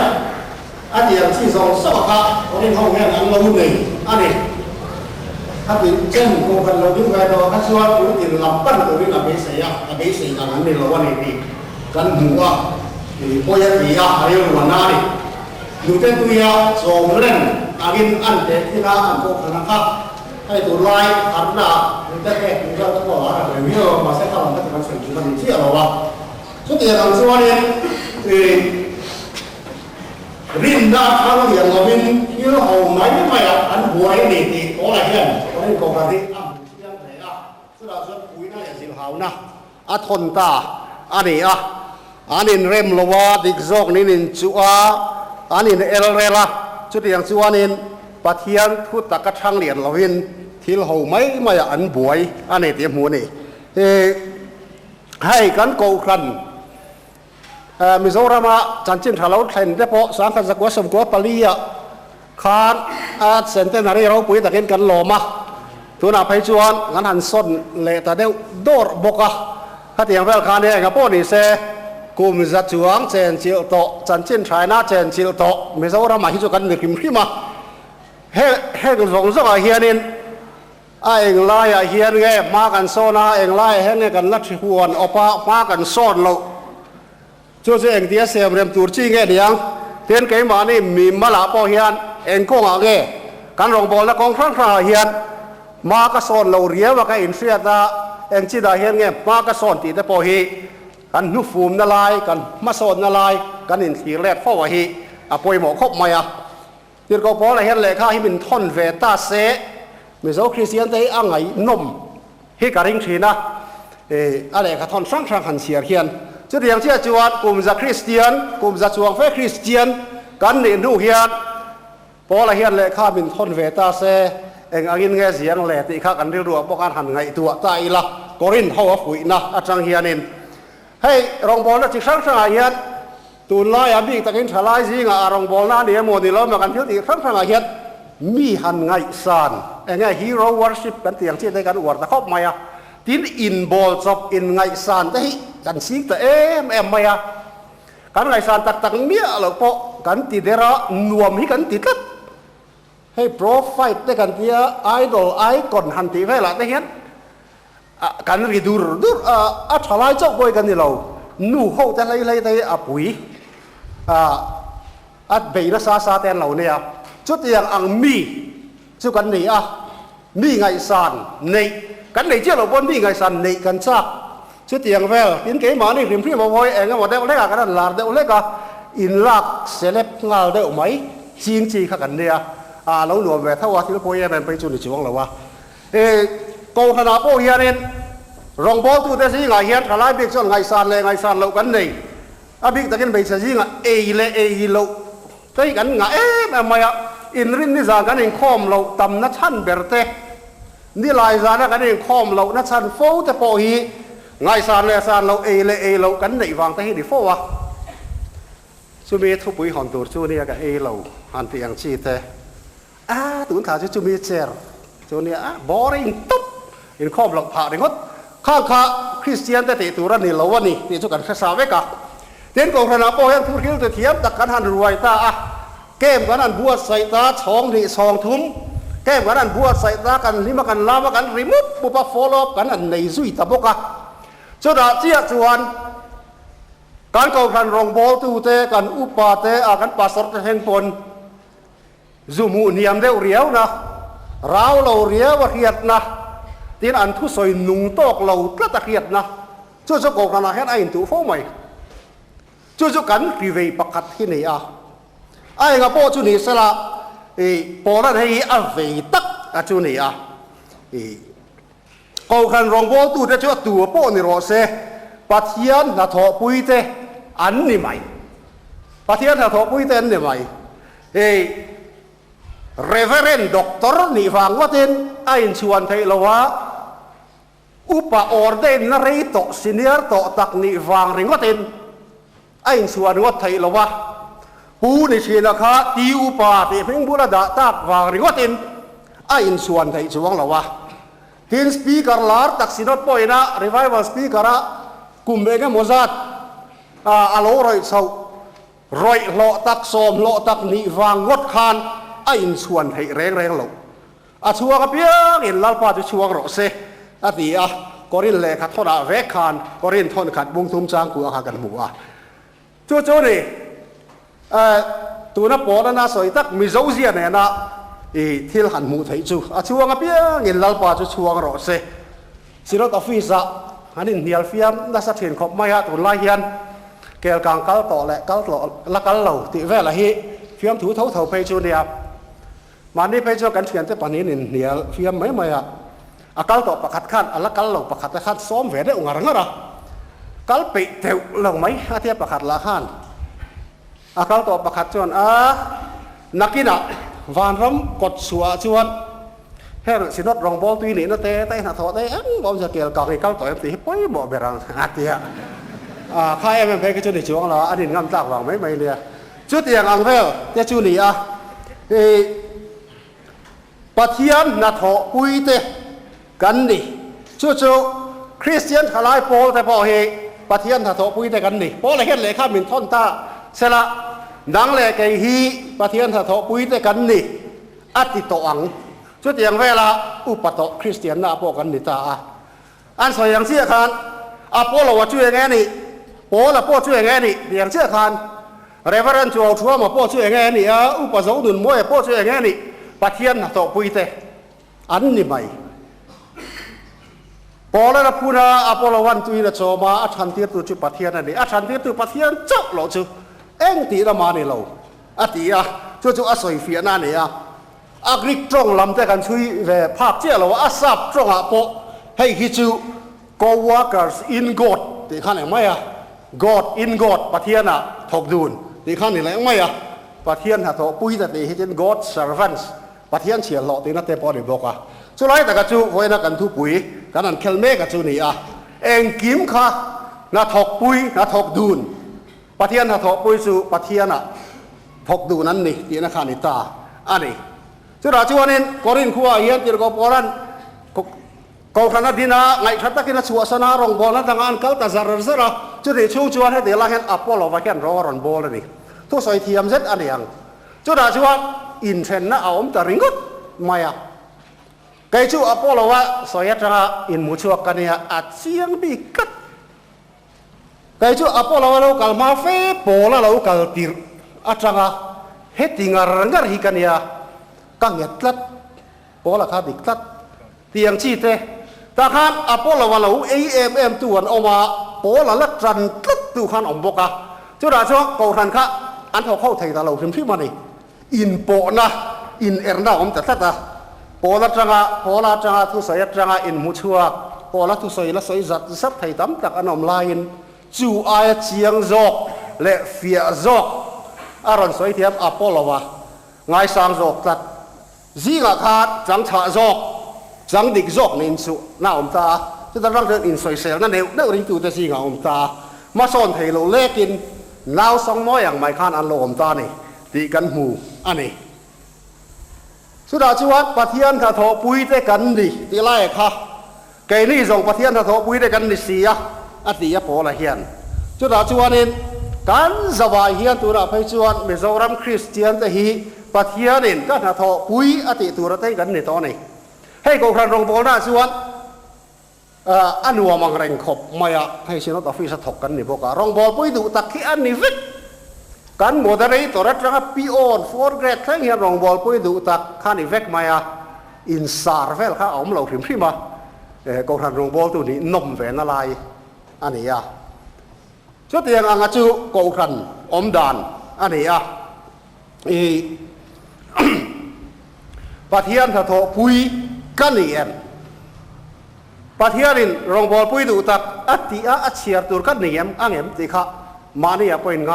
อันนี้ที่สองสองครับเราเห็นห้องนี้อันลงหนึ่งอันนี้ถ้าเป็นเช่นโกกันเราดูกันเราถ้าชวนผู้ที่รับปั้นตัวนี้เราไม่เสียไม่เสียอย่างนั้นเราว่านี่กันหัวโอ้ยปีอะไรอยู่วันนั้นอยู่เต็มตัวยาสองเล่นอากินอันเด็กที่น่าอันโกกันนะครับให้ตัวลายอันน่ะมันจะแค่มันจะตัวอะไรไม่รู้มาเสียทางมันจะมันส่วนที่มันเที่ยวเราว่าสุดที่เราชวนเนี่ยรินดาทางเดียวเราเป็นที่เราเอาไหนไม่อันหัวให้ดีๆอะไรเงี้ยเราเล่นกองกันที่ยังไงสุดาสุดคุยนั่นแหละสิเขานะทนตาอันนี้อันนี้เริ่มลวาดิกซอกนี่นินจัวอันนี้เอลเรล่าจุดอย่างจัวนี่ปะเทียนทุตตะกระชังเหรียญเราเห็นที่เราไม่อันบวยอันนี้เตรียมหัวนี่ให้กันโกคันมิโซรามาจันจินทาราเห็นได้พอสังกัดสักว่าสมกัวปลีคานเซนเตนารีเราปุยตะเกินกันหลอมาตัวน่าไปจวนงั้นหันส้นเละแต่เดียวโดดบกถ้าเตียงเวลคานเนี่ยกับพวกนี้เซกุมจัดจวงเจนจิลโตจันจินชายนาเจนจิลโตมิโซรามาฮิจุกันนึกขึ้นมาเฮ้กันสองสักเฮียนินเองไล่เฮียนไงมากันโซนาเองไล่เห็นกันลัดหัวอปะมากันโซนเราช่วยเองที่เสียมเรียมตัวจริงไงเดียงเทียนเกมานี่มีมาลาปอเฮียนเองก็งาเกการรองบอลและกองครั้งเฮียนมากระสอนเราเรียว่ากันอินเสียตาเองจีดาเฮียนไงมากระสอนตีแต่ปอฮีกันนุฟูมนาลายกันมาสอนนาลายกันอินทีแรกพ่อวะฮีปอยหมอครบไหมเทียนก็พออะไรเห็นเลยข้าให้มันท่อนเวต้าเสมีโซคริสเตียนได้อ่างไงนมให้การิงชีนะอะไรก็ท่อนสร้างหันเสียเฮียนจุดอย่างเช่นจวนกลุ่มจากคริสเตียนกลุ่มจากจวงเฟคริสเตียนกันเรียนรู้เฮียนพอละเฮียนเลยข้าเป็นทนเวตาเซเองอากินเงี้ยเสียงแหล่ติข้ากันเรียนรู้พวกการหันไงตัวตายละกอรินเท่าฝุ่ยนะอาจารย์เฮียนินให้รองบอลและจิตสังสารเฮียนตุนลายบิกตะกินฉลายสิงารองบอลนั่นเดียโมดีแล้วมากันเที่ยวติสังสารเฮียนมีหันไงสานเองไงฮีโร่วอร์ชิปกันเตียงเช่นได้กันอวดตะครบไหมทินอินบอลจบอินไงสานได้กันสิงแต่ไม่กันไงสานตักเมียหรอกพอกันติดเดระนวมให้กันติดลัด ให้โปรไฟล์ได้กันที่ไอดอลไอคอนหันตีไว้ละได้เห็นกันรีดูอัชลายเจ้าบ่อยกันนี่เรานู่เขาจะไล่ได้ปุ๋ยอัดเบย์นะซาแตนเราเนี่ยจุดอย่างอังมีจุดกันนี่มีไงสันนี่กันนี่เจ้าเราบนมีไงสันนี่กันซักชุดเตียงเวลอินเกมานี่ริมพี่มาโวยเองว่าเด็กเล็กกันนั่นหลานเด็กเล็กอินลักเซเลบงาเด็กไหมจีนจีขักันเนี่ยเราหลวมแหวนถ้าว่าที่เราโวยมันไปจุดช่วงเราวะกองคณะโวยเนี่ยรองบอลตัวเตสิไงเฮียนทลายบิ๊กส่วนไงสันเลยไงสันเรากันนี่บิ๊กตะกินไปสิไงเอเลยเราใช่กันไงแม่ไม่อินรินนี่จางกันเองข้อมเราตำนัดชั้นเบรเตนี่ลายจานกันเองข้อมเรานัดชั้นโฟแต่พอฮีไงสารเลยสารเราเรากันไหนวางแต่ให้ดีโฟวะช่วมีทุบปุ๋ยหอนตัวช่วนี้กับเราหันเตียงชีเตตุนขาช่วมีเจอช่วนี้boring ตุ๊บอินข้อมเราผ่าได้งดข้างขาคริสเตียนแต่ตัวรันนี่เราวันนี้ที่ช่วยกันศึกษาไว้กันเด่นกองคณะโปรยังทุกที่จะเทียมตักกันหันรวยตาเกมกันนั่นบัวใส่ตาช่องนี่ช่องทุ่มเกมกันนั่นบัวใส่ตากันลิมากันลามากันรีมูฟบุปฟอลล์กันนั่นในซุยตะบกะจุดเจียจวนการกองกันรองบอลตูเตกันอุปาเตกันปัสสาวะแห่งปนซูมูเนียมเดียวเรียวนะเราเรียวว่าเขียดนะที่อันทุสอยนุ่งตอกเราตะตะเขียดนะจุดกองกันนะเห็นไอ้อินตูโฟไหมจุดกันรีเวย์ประคัดที่นี่ไอ้กับโปจุนี่สละโปนั่นให้เวตักจุนี่กองกันรองบอลตูจะช่วยตัวโปนี่รอเซปัทยันนาทอปุยเตอันนี่ไหมปัทยันนาทอปุยเตอันนี่ไหมReverend Doctor นี่ฟังว่าเต็นไอ้ชวนไทยละวะอุปออร์เดนนรีโตซีเนียร์โตตักนี่ฟังริงว่าเต็นไอ้ชวนว่าไทยละวะปูนี่เชนนะคะตีอุปาติเพ่งบุรดาตักฟังริงว่าเต็นไอ้ชวนไทยชวงละวะทีนสปีกเกอร์ลาร์ตักสินอตปอยนะรีไววัลสปีกเกอร์กุมเบงโมซัดอโลรอยเซารอยโลตักโซมโลตักนี่ฟังงดคานไอ้ชวนให้แรงหลงชัวกับเพียงเห็นลาปาจะชัวกรอเซตีก็รินเล่ขัดทอดเวกคานก็รินทอนขัดบุ้งทุ่มจางกูอากันหมูจู่นี่ตัวนับปอดน่าสวยตักมีเจ้าเสียเนี่ยนะที่หันหมูไทยจู่ชัวกับเพียงเห็นลาปาจะชัวกรอเซสิรถออฟฟิศอันนี้เฮียลฟิมน่าสะเทือนขอบไม่ฮะตัวไล่เฮียนเกลกางกัลต่อแหละกัลต่อละกัลเหล่าติเวละฮีฟิมถูเท่าไปจู่เนี่ยมันนี่ไปเจอกันเขียนแต่ปานนี้เนี่ยเฟียมไม่กัลต่อประคัดขันละกัลเหล่าประคัดขันซ้อมเวได้องค์อะไรนะกัลไปเที่ยวเหล่าไหมอาเทียประคัดละขันกัลต่อประคัดจวนนักกินวานรำกดสัวจวนเฮ้ยสินอตรองบอลตุยนี่นะเต้หน้าท้อเต้บอลจะเกี่ยวกับกัลต่อตีไปบ่เบรังอาเทียใครมันไปก็จะได้ช่วงละอันนี้งามจากวางไม่เลยจุดอย่างอังเวลเจ้าจูนี่ปัทยันนาทอปุยเตกันนี่จู่คริสเตียนทลายโปลแต่พอเฮปัทยันนาทอปุยเตกันนี่พอเลยเห็นเลยข้ามินท่อนตาเสละดังเลยไกฮีปัทยันนาทอปุยเตกันนี่อัติโตอังจุดอย่างเวลาอุปโตคริสเตียนนาโปกันนี่ตาอันสวยอย่างเชี่ยคานอาโปเราว่าช่วยไงนี่โปละโปช่วยไงนี่อย่างเชี่ยคานเรเวอเรนจูอัลทัวมาโปช่วยไงนี่อุปสงฆ์ดุนมวยโปช่วยไงนี่ปัทยันต่อปุยเตอันนี้ไม่พอแล้วพูดนะอพอลวันตุยนะโจมาอัชันที่ตัวจุปัทยันนี่อัชันที่ตัวปัทยันเจ้าเราจูเอ็งตีละมาเนี่ยเราตีจู่อาศัยเฟียนั่นเนี่ยกริกตรงลำแต่กันช่วยเวภาคเจ้าเราอาซับตรงโปให้ฮิจู co-workers in God ตีขั้นไหนไม่God in God ปัทยันถกดูนตีขั้นไหนไม่ปัทยันหาตัวปุยแต่ตีให้เป็น God servantsปัทยันเฉียหล่อตีนัดเตปอดีบอกสุดท้ายแต่กระจูไว้นักกันทุปุยกันนั่นเคลเมกระจูนี่เองกิมค่ะนาถกปุยนาถกดูนปัทยันนาถกปุยสู่ปัทยันถกดูนั้นนี่ที่นักขานิตาอันนี้สุดท้ายชวนนี้กอรินขัวเฮียนตีรกปอรันกองทัพดินาไงทัตตะกินชัวสนารองบอลนั้นทางอันเกลตาซาร์เซอร์จุดที่ชูจวนให้เดี๋ยวเราเห็นอัปโปโลวาเกนรอรันบอลนี่ทุกสอยเทียมเซตอันนี้ยังจุดที่ชวน อินเทนนะเอาแต่ริงกุดไม่อะไกจูอพอลว่าสอยจังอินมุชัวกันเนี่ยอัดเสียงบีกัดไกจูอพอลว่าเรากัลมาเฟ่โปละเรากัลติรอัดจังเฮติงารังกะฮิกันเนี่ยกังเงตลัดโปละข้าดิกลัดเตียงชีเตตาขันอพอลว่าเราAMMตัวนั้นออกมาโปละลัดจันลัดตัวขันอมบกะจุดอาช่วงกูทันค่ะอันเขาไทยตาเราถึงที่มันนี่อินโปนะอินเอร์น่าอมแต่ตัดโปละจังทุสอยจังอินมุชัวโปละทุสอยละสอยจัดสับไทยตั้มตักอันอมลายจูไอเชียงจอกและเฟียจอกอารอนสอยเทียมอพอลว่าไงสางจอกตัดจีงาขาดจังฉะจอกจังดิกจอกนินสุน่าอมตาจะตั้งรังเดินอินสอยเซลนั่นเองนั่นริงตัวแต่จีงาอมตามาสอนให้เราเล่กินน้าวสองม้อยอย่างไม่ขานอันโลอมตานี่ตีกันหมู่อันนี้สุดาชีวัตปะเทียนถ้าโถปุยได้กันดิตีไล่ค่ะไก่นี่ส่งปะเทียนถ้าโถปุยได้กันดิเสียอัติยโปละเฮียนสุดาชีวันินกันสบายเฮียนตัวเราไปชวนมิโซรัมคริสเตียนแต่ฮีปะเทียนินก็ถ้าโถปุยอติตัวเราได้กันในตอนนี้ให้กูครันรงโบน่าชีวัตอันวัวมังเร่งขบมาให้ชินต์ออฟฟิศถกกันนี่พวกรองบอลปุยดูตักขี้อันนี้วิกกันโมเดลตัวรัฐจังปีโอนฟอร์เกรดทั้งเฮียรองบอลปุยดูตักข้านี่วิกมาอินซาร์เฟลข้าเอาเราถึงที่มากูทันรองบอลตัวนี้นมแหวนอะไรอันนี้ชุดยังอังจูกูทันอมดานอันนี้ปะเทียนถ้าโถปุยกันนี่เองปะเทียนินรองบอลปุยดูตักอัติอัดเชียร์ตัวกันนี่อังเอ็มติค่ะมานี่เป็นไง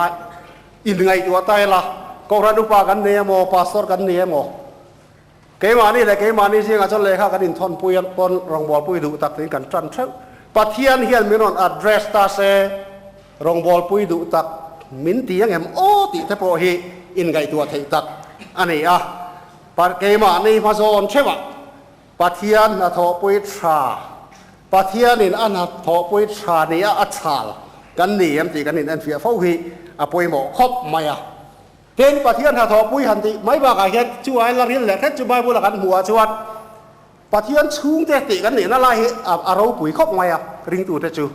อินไงตัวตายละกองรันุปากันเนี่ยโมพาสตอร์กันเนี่ยโมเกมานี่แหละเกมานี่เสียงอาจารย์เลยค่ะกันอินทอนปุยปนรองบอลปุยดูตักนี่กันจันทร์ปะเทียนเฮียนมินอนอัดเดรสตาเซรองบอลปุยดูตักมินตียังเอ็มโอติเทปโอฮีอินไงตัวไทยตักอันนี้ปะเกมานี่มาโซนใช่ปะปะเทียนนาทอปุยชาปะเทียนินอันนาทอปุยชานี่อัดชาลกันนี่เอ็มตีกันนี่อันเฟียฟ้าฮีปุยหมอครบไหมเกณฑ์ปะเทียนนาทอปุยหันติไม่บ้ากันแค่ช่วยละเรียนแหละแค่ช่วยบุรุษกันหัวชวดปะเทียนชุ่งเตะติกันนี่นั่นไรอารมณ์ปุยครบไหมริงตัวเตจู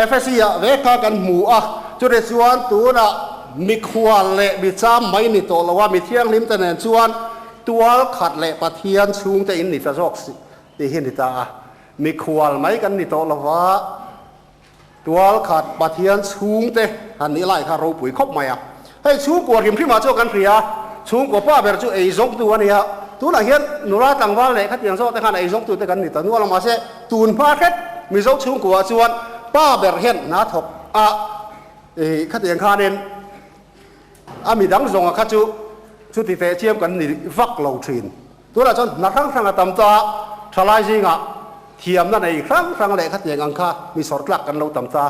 FSC เวกกันหมู่จุดเดชวนตัวน่ะมีควาเละมีจ้ามไม่นี่โตแล้วว่ามีเที่ยงลิ้มแต่เนชวนตัวขัดเละปะเทียนชุ่งแต่อินนี่จะจอกตีเห็นดิตามีควาไม่กันนี่โตแล้วว่าตัวขัดปะเทียนชุ่งแต่อันนี้ไล่ข้าเราปุ๋ยครบไหมให้ชุ่งกว่าริมที่มาเจ้ากันเพียชุ่งกว่าป้าเบรจุไอ้สองตัวนี่ตัวไหนเห็นหนูรักต่างว่าเละขัดยังโซ่แต่ขันไอ้สองตัวแต่กันนี่แต่นัวเรามาเสียตูนผ้าแค่มีสองชุ่งกว่าชวนป้าเบรเห็นนาถกขัดยังข้าเด่นมีดังส่งขัดจุชุดที่เตะเชี่ยมกันนี่ฟักเหล่าชินตัวเราจนนักทั้งทางตำตาทลายจริงเทียมนั่นเองครั้งแรกขัดยังอังคามีสอดลักกันเราตำตา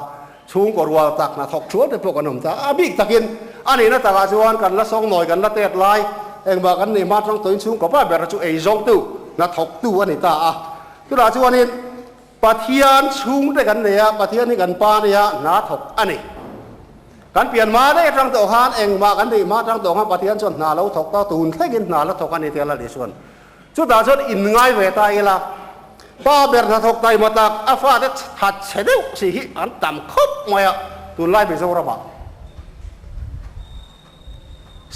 ชูงกรัวตักนาถกชวนแต่พวกกันหนุ่มตาบิ๊กตะกินอันนี้นะตากาชวนกันละสองหน่อยกันละเตะลายเองบอกกันนี่มาทั้งตัวชูงกับป้าเบรจุไอ้สองตู้นาถกตู้อันนี้ตาตัวเราชวนนี่ปะเทียนชุ่งได้กันเนี่ยปะเทียนนี่กันป้าเนี่ยนาถกอันนี้การเปลี่ยนมาได้ทั้งตัวหานเองมากันดีมาทั้งตัวหานปะเทียนส่วนนาเราถกตาตูนแค่กินนาเราถกกันในเทละเดชวนชุดตาชนอินง่ายเวทายละป้าเบรนาถกไตมาตักอาฟ้าได้หัดเฉลิวสิฮิอันต่ำคบมาตูนไล่ไปสู่ระบาด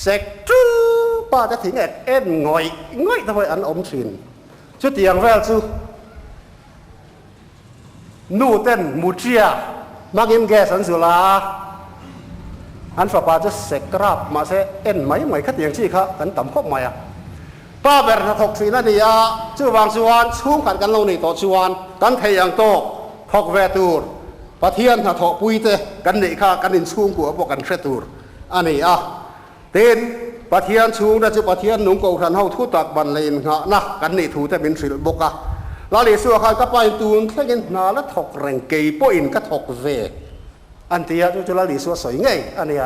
เสกจูป้าจะถึงเอ็นง่อยทำไมอันอมชินชุดเตียงแววซูนู่เต้นมูเชียมักยิ้มแก่สันสุลาอันฝาปาจะเสกกราบมาเสเอ็นไหมขัดอย่างชี้ค่ะกันต่ำคบไหมป้าเบรนาถกสีนั่นนี่ชื่อวางชวนชุ่มขัดกันลงนี่ต่อชวนกันเทียงโตถกเวตูร์ปะเทียนถกปุยเตกันนี่ค่ะกันนินชุ่มกัวพวกกันเทตูร์อันนี้เต้นปะเทียนชุ่มนะจุปะเทียนหนุ่มกูทันเฮาทุตักบันเลนนะกันนี่ถูแต่เป็นศิลบกลาลิสัวข้าก็ไปตูนแค่กินนาละถกแรงเกยป่อินก็ถกเวอันที่จุลาลิสัวสวยไงอันนี้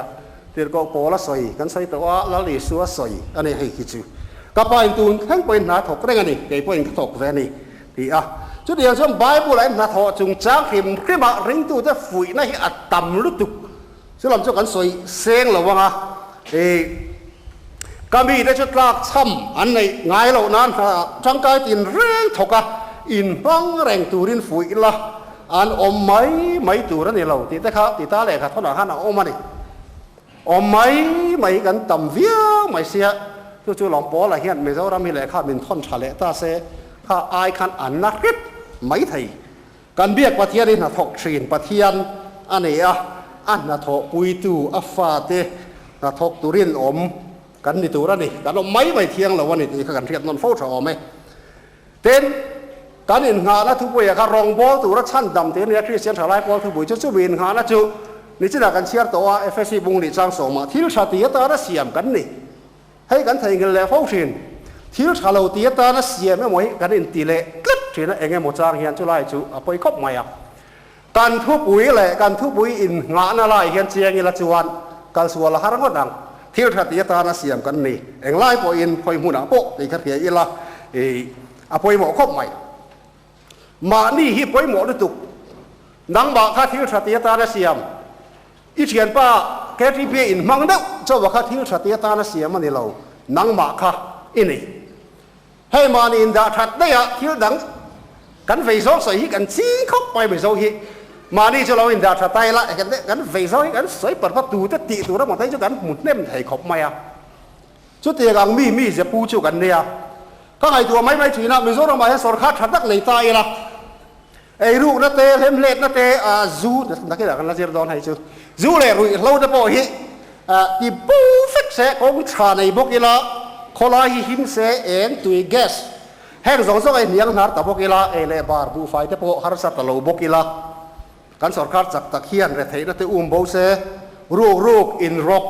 เดี๋ยวก็โปละสวยกันใส่ตัวลาลิสัวสวยอันนี้ให้คิดดูก็ไปตูนแค่ไปนาถกแรงนี่เกยป่อินก็ถกเวนี่ที่จุดเดียวช่วงใบบุไรนาถกจุงจ้างหิมขึ้นมาริงตูจะฝุ่ยนั่นให้อัดต่ำลุตุกซึ่งเราจะกันสวยเสียงหรือว่า ก็มีได้ชุดลากซ้ำอันในไงเหล่านั้นจังกายตินเร่งถกะอินบังแรงตูรินฝุ่ยละอันอมไม่ตูรันนี่เราติดนะครับติดตาเลยครับท่านอาหารอมมาดิอมไม่กันต่ำเวียไม่เสียจู่ๆหลงปอละเฮียนไม่เจ้ารามีเลยข้ามินท่อนชาเลตาเสข้าอายขันอันนักริบไม่ไทยกันเบียกปะเทียนน่ะถกชีนปะเทียนอันนี้อันน่ะถกปุยตูอัฟฟาเตน่ะถกตูรินอมกันนี่ตูรันนี่กันอมไม่เทียงแล้ววันนี้ที่กันเทียบนนโฟชอมไหมเต้นการอินหาละทุกวันการรองบอลตัวรัชชันดำเตียนเนี่ยคริสเตียนชาวไร่บอลทุกวันจะวินหาละจูนี่จะนักการเชียร์ตัวเอฟเอซีบุงลีจังสมาที่เราชาติตาละเสียมกันนี่ให้กันไทยกันแล้วฟ้องชินที่เราชาเราตีตาละเสียมไม่หมดกันอินตีเล่กลับชินเองหมดจางเฮียนจุไลจูไปคบใหม่การทุบปุ๋ยเลยการทุบปุ๋ยอินงานอะไรเฮียนเชียงอิละจวนการสวละหารังก็ดังที่เราชาติตาละเสียมกันนี่เองไล่ปอินพอยหุ่นอ่ะโป๊ะตีขัดเขียอิละไปหมดคบใหม่มานี่ฮิปไว้หมดเลยตุกนังบาข้าที่ชาติตาเสียมอีเชียนป้าแกที่เพียอินมังเด้อเจ้าว่าข้าที่ชาติตาเสียมันนี่เรานังบาข้าอินี่ให้มานี่อินดาชัดได้อะที่ดังกันไฟซ้อใส่กันซีเข้าไปไม่ซ้อฮิมานี่จะเราอินดาชัดได้ละกันไฟซ้อกันใส่เปิดประตูจะตีตัวแล้วมาได้จะกันหมุนเน่มไทยขบไม่อะชุดเตียงมีจะปูจูกันเนี่ยก็ไอตัวไม่ถีนะมิโซรามาให้สอดขาดชัดนักเลยตายละไอ้ลูกนั่นเตะเล่มเล็ดนั่นเตะซูนักกีฬากันละเจรดอนให้ซูเลยรุ่ยเราจะบอกฮิที่ปูฟิกเสกของชาในบกิลาคนละหิมเสเอ็นตุยแกสแห่งสองไอ้เนียงนาร์ตบกิลาเอเลบาร์บูไฟเตปโอฮาร์สัตตะโลบกิลากันสอดขาดจากตะเคียนเรทให้นั่นเตะโบเสรูกอินรก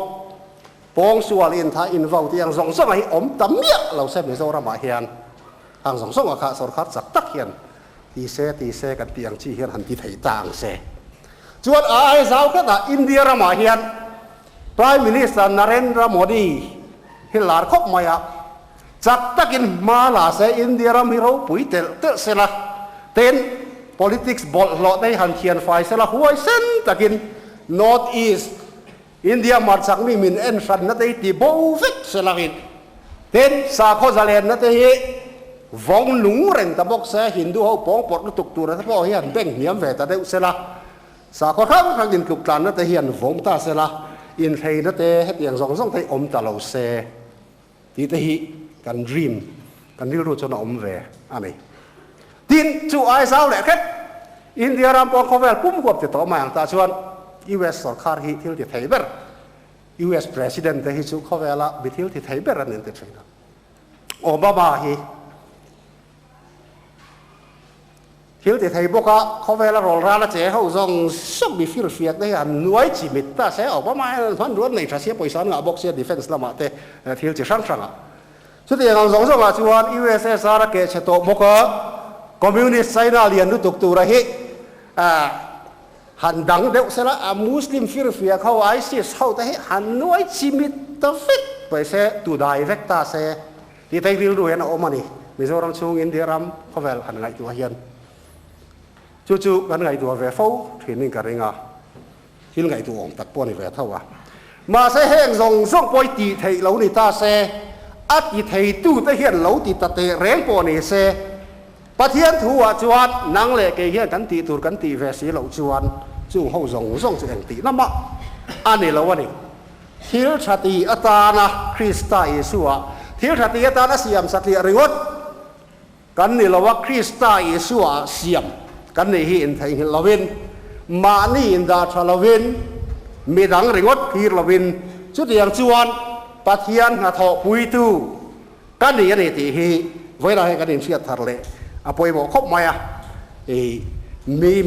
ปองสวลอินท่าอินวาวที่ยังสองไอ้อมตะเมียเราเสพมิโซรามาเฮียนทางสองอาคาสอดขาดจากตะเคียนตีเสกันเตียงชี้เฮียนหันที่ไทยต่างเสจวดไอ้สาวก็ตาอินเดียรามาเฮียนพระมินิสเตอร์นเรนทราโมดีฮิลาร์คบมายาจักตะกินมาลาเสอินเดียรามิโรปุยเตลเสละเต้น politics บอลหลอดในหันเทียนไฟเสละหัวเส้นตะกิน north east อินเดียมาจากมีมินเอ็นสันนั่นเองที่โบฟิกเสละกินเต้นซาโคซาเลนนั่นเองวงหนุ่งเร่งตะบกเสหินดูเขาปองปอดตุกตัวนะท่านพ่อเฮียนเบ่งเหียมแหวตาเดวเสละสาขครั้งดินกลุกตานนั่นเฮียนวงตาเสละอินไทยนั่นเให้เตียงสองไทยอมตาเราเสที่เฮีกันริมกันริรู้จนอมแหวอันนี้ดินจู่ไอ้สาวแหละครับอินเดียรำปองเขาแหวปุ่มกบติดต่อมาอย่างตาชวน US สรคาร์ฮิที่ที่ไทยเบอร์ US President ที่จู่เขาแหวละบิทิลที่ไทยเบอร์นั่นเองนะโอบามาฮีที่ที่ไทยบอกว่าเขาเวลาโรลราละเจ้าเขาส่งส่งมีฟิลเฟียกได้อันน้อยจิมิตตาเสียออกมาพันรถในทรัสเซียปอยสันงาบอกเสียดิเฟนส์ละมาเตที่ที่ช่างอ่ะสุดที่เราส่งมาชวน USSR เกจโตบอกว่าคอมมิวนิสต์ไซน่าเลียนรู้ตุกตัวระหิหันดังเด็กเสละมุสลิมฟิลเฟียเขาไอซิสเขาแต่หันน้อยจิมิตตาฟิกไปเสียตัวได้เวกตาเสียที่ไทยรู้เห็นเอามานี่มิโซรัมชูอินเดียรัมเขาเวลหันไงตัวเฮียนจู่ๆกันไงตัวเวฟที่นี่กันเองที่ไงตัวองตัดป้อนในเวทเท่าว่ามาเสแห้งส่งปอยตีไทยเหล่านี้ตาเสอัดตีไทยตู้ตะเฮียนเหล่าตีตะเตะแรงป้อนนี่เสปะเทียนถัวจวนนังเล่เกเฮียกันตีตูกันตีเวสีเหล่าจวนจู่เขาส่งจะเองตีน้ำมะอันนี้เราวันนี้ที่ชาติอัตานะคริสต์เยซูที่ชาติอัตานะเสียมสัตย์ริวดกันนี่เราว่าคริสต์เยซูเสียมกันนี่หินไทยหินลาวินมานี่อินดาชาลาวินมีดังริงวัดพีลาวินชุดอย่างจวนปัทยันหาทอปุยตูกันนี่นี่ที่ฮีเวลาให้กันนี่เสียทะเลอาปอยบอกคบมา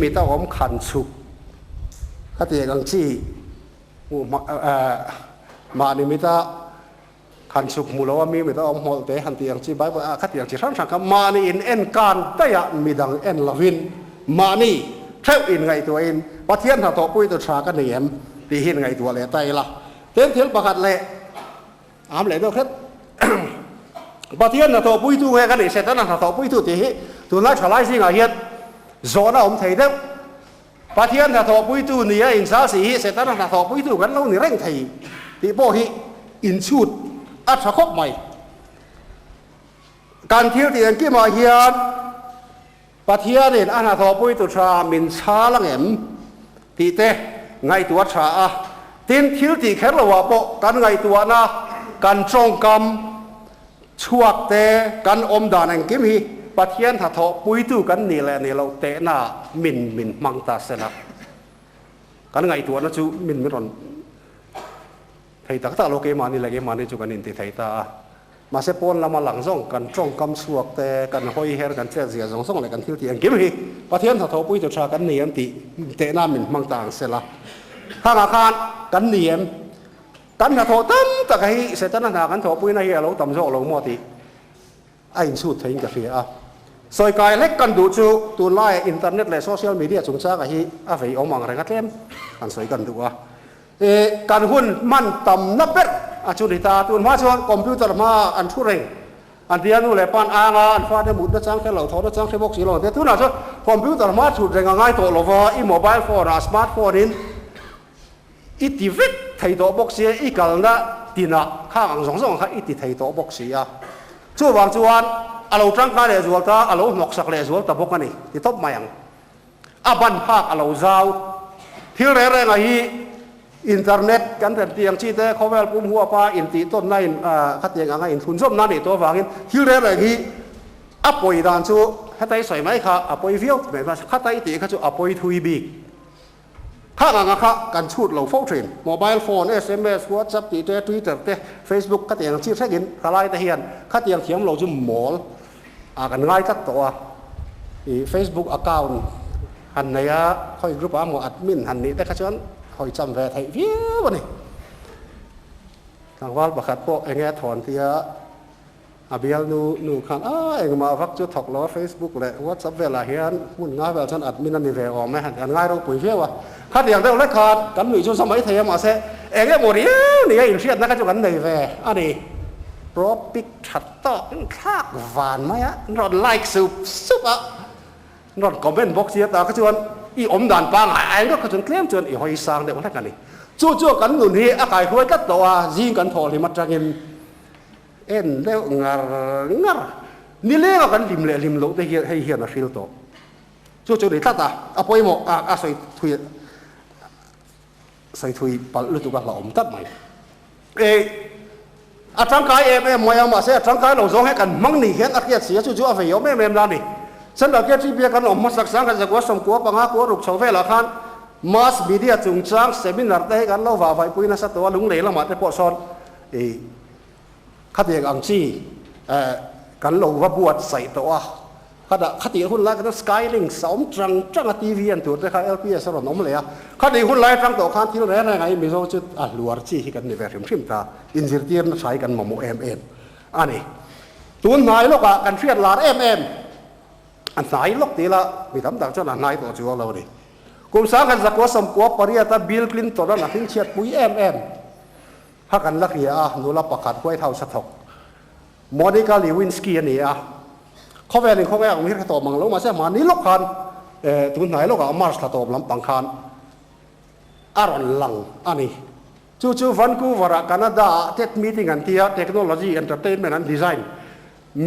มีต้องอมขันสุกขัดเอย่างที่มานี่มีต้องขันสุกมูลว่ามีต้องอมหัวเตะหันที่อย่างที่ใบว่าขัดอย่างที่ช่างๆมานี่อินเอ็นการแต่ยมีดังเอ็นลาวินมานี่เท่าอินไงตัวเองปัทยันหาตัวปุ้ยตัวชากันเนี่ยตีหินไงตัวเละไตละเทียนประกาศเละอามเละด้วยครับปัทยันหาตัวปุ้ยตัวไงกันเนี่ยเสร็จแล้วหาตัวปุ้ยตัวตีหิตัวนั้นฉลาดสิงห์เฮียนโซน่าอมไทยเด้อปัทยันหาตัวปุ้ยตัวเนี่ยอินซาสีเสร็จแล้วหาตัวปุ้ยตัวกันเราเนี่ยเร่งไทยตีโบหิอินชุด อัศคบใหม่การเที่ยวที่อันกี้มาเฮียนปัทยาเนี่ยอันหาทอปุยตุชามินชาลังเอ็มตีเตไงตัวชาตินเที่ยวที่แค่ละว่าปะกันไงตัวนะกันจงกำชวกเตกันอมดานอันกิมฮีปัทยานหาทอปุยตุกันนี่แหละนี่เราเตน่ามินมังตาเสนะกันไงตัวนะจูมินไม่รอนไทยตักตาโลเกมานี่แหละเกมานี่จูกันนินติไทยตามาเสพอนละมาหลังซ่องกันจ้องกำสวกแต่กันหอยเฮร์กันเจ้าเสียซ่องอะไรกันที่อังกฤษฮีประเทศถ้าทปุยตัวชากันเนียมติเตน่ามินมังต่างเสละทางอาคารกันเนียมกันถ้าทตั้มตะกี้เสร็จนั้นหากันทปุยในเฮเราตั้มโซ่เราหมดทีไอ้สุดทิ้งกับเสียสอยกายเล็กกันดูจูตัวไล่อินเทอร์เน็ตและโซเชียลมีเดียสงสารกับฮีอาศัยเอามังอะไรกันเต็มกันสอยกันดูการหุ้นมันต่ำนับเป็ดจุดิตาตัวมาชวนคอมพิวเตอร์มาอันทุเรงอันเดียนูเลยปานอ่างอันฟ้าเดมุดจังแค่เหล่าทอดจังแค่บอกสีหล่อแต่ทุนอ่ะชวนคอมพิวเตอร์มาชุดเรงง่ายตัวลว่าอีโมบายโฟนสมาร์ทโฟนอีทีวิตไทยตัวบอกสีอีกัลนะตีน่ะข้างสองข้างอีทีไทยตัวบอกสีช่วงจวนเราจังการเลยจวนตาเราหมกสักเลยจวนตาบอกกันนี่ที่ทบมาอย่างบันภาคเราเจ้าที่เรื่องอะไรอินเทอร์เน็ตกันแต่เตียงชีเตเขาเวลปุ่มหัวปลาอินตีต้นในขัดเตียงอะไรอินทุนส้มนั่นนี่ตัวฟังอินที่เรื่องอะไรที่ป่วยดานชูขัดไตใส่ไหมค่ะป่วยฟิวเหมือนว่าขัดไตตีเขาชูป่วยทุยบีข้างอ่ะค่ะการชูดเราโฟล์เทรนโมบายโฟน SMS WhatsApp ตีเตะ Twitter เตะ Facebook ขัดเตียงชีเช็คอินขลายตะเฮียนขัดเตียงเขียมเราจุ่มหมอลกันง่ายกัดตัวFacebook account หันไหนค่อยกรุ๊ปหมอแอดมินหันนี้แต่ขจรคอยจำแวะไทยวิวนี่ทางวัดประคัดพวกเงี้ยถอนที่อาเบียลนูขันเองมาฟักจุดถกล้อเฟซบุ๊กเลยวัดซับเวลาเฮียนหุ่นง่ายแบบฉันอัดมินันนี่แวออกไหมหันง่ายเราปุ๋ยเฟี้ยวข้าเดียงได้เลยขาดกันหนุ่ยจนสมัยไทยมาเสเองเนี่ยหมดนี่อินเชียนนะก็จะกันในแวอันนี้โปรปิกชัดต่อข้ากหวานไหมรอนไลค์สุบรอนคอมเมนต์บ็อกซ์เสียตาก็ชวนอีอมด่านปางไอ้ก็จนเคลี้ยมจนอีหอยสางเด็กวันนั้นกันนี่จู่ๆกันหนุนที่อากาศรวยกัดตัวยิงกันทอที่มัดจังเงินเลี้ยวงานี่เลี้ยวกันริมโลกได้ให้เฮียนฟิลโตจู่ๆเด็กตาป่วยหมกใส่ถุยปัลลุตุกันเราอมตัดไหมร่างกายมวยมาเสียร่างกายเราส่งให้กันมั่งนี่เห็นอาเกียเสียจู่ๆเอาไปยอมแม่นั่นนี่ฉันเราเกี่ยวกับการออกมาสักสังกันจากว่าสมควรปังหากัวรุกชาวเวลาคันมาสมีเดียจุงจ้างเซมินาร์ได้กันเราว่าไปปุยนัสตัวลุงเหล่ละมาแต่ปอซอนขัดเองอังชีกันเราว่าบวชใส่ตัวขัดเองหุ่นไล่กันสกายลิงสองจังทีวีอันตัวแต่ค่ะ LPS สระน้ำเลยขัดเองหุ่นไล่จังตัวคันที่เราได้ไงมีโซจุดลัวจีกันในแบบริมตาอินซิร์เตียนใช้กันมาโมอันนี้ตัวนายลูกกันเฟียดลาอันไหนลูกตีละมีทำต่างจังหวัดไหนตัวจัวเราดิกุมสางกันสักว่าสมควรปริยัติบิลคลินตัวนนั้นทิ้งเชียดปุยฮักกันลักเฮียนูรับประกาศไว้เท่าสะทกโมนิกาลิวินสกี้นี่เขาแวลิงเขาแวงมีกระตอบมังลงมาเสียมานี่ลูกคันตุนไหนลูกมาร์สกระตอบลำปังคันอารอนลังอันนี้จู่ๆวันกูวาระแคนาดาเทคมีติ้งกันที่เทคโนโลยีเอนเตอร์เทนเมนต์และดีไซน์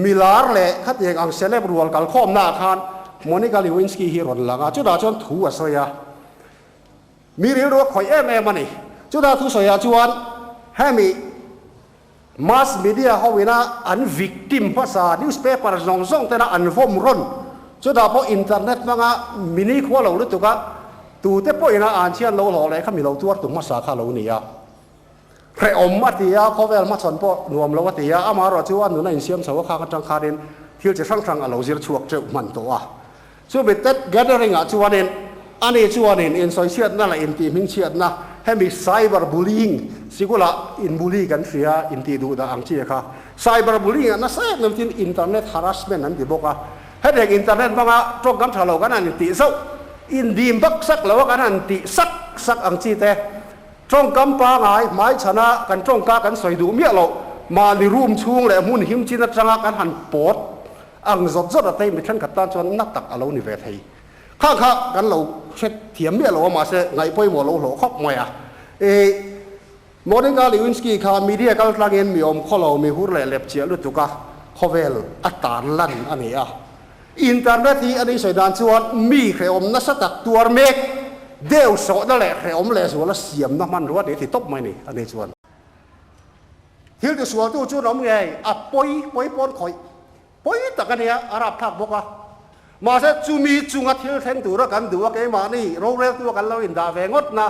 มิลาร์เล่ขัดเองอังเซเลบรัวกัลคอมนาคันโมนิกาลิวินสกี้ฮีโร่ลังจุดาจนถูอสยามีเรื่องว่าคอยมันนี่จุดาทุสยาจวนให้มีมาสมีเดียเขาเวน่าอันวิกติมภาษานิวส์เพเปอร์ส่งแต่ละอันฟอมรอนจุดาพออินเทอร์เน็ตมั้งมินิขั้วเราลุตุกะตูเตปอยน่าอ่านเชียนเราหล่อเลยเขามีเราตัวตุ่มภาษาข้าเราเนี่ยพระอมมาตียาเขาเวลมาสอนพอรวมเราว่าตียาอามารอจวนหนูนั่นเสียมสาวข้ากันจังคาเดนที่จะสร้างเราเสียชวกเจ้ามันตัวช่วยไปเต็ดแกดเดอริงจวนเดนอันนี้จวนเดนอินโซเชียลนั่นแหละอินทีมิงเชียนะให้มีไซเบอร์บูลลิงสิกุละอินบูลลี่กันเสียอินทีดูดาอังเชียค่ะไซเบอร์บูลลิงนั่นแสดงนั่นที่อินเทอร์เน็ตฮาร์สเมนต์นั่นที่บอกว่าให้เด็กอินเทอร์เน็ตบ้างตรงกันทะเลาะกันนั่นตีเศร้าอินดีมบักสักแล้วกันนั่นตีสักอังเชียแต่ตรงกันปางไงไม้ชนะกันตรงกันสวยดูเมียเรามาในรูมช่วงเลยมุ่นหิมจินจังกันหันปอดอังจดอะไรไม่ทันกัดตาจนนักตักอารมณ์นิเวศให้ข้างกันเราเช็ดเทียมเมียเรามาเสไงพ่อยหมอเราครอบมวย Monica Lewinsky kha media kal tlangin mi om kholo mi hur le lep chia lu tuka khovel atan lan ania internet hi ani soidan chuan mi khreom na satak tuar mek deu so na le khreom le so la siam na man ruat thi top mai ni ani chuan hil de sual tu chu nom nge a poi pon khoi poi takania arab thak boka ma se chumi chunga thil theng tu ra kan duwa ke ma ni ro re tu kan lo in da ve ngot na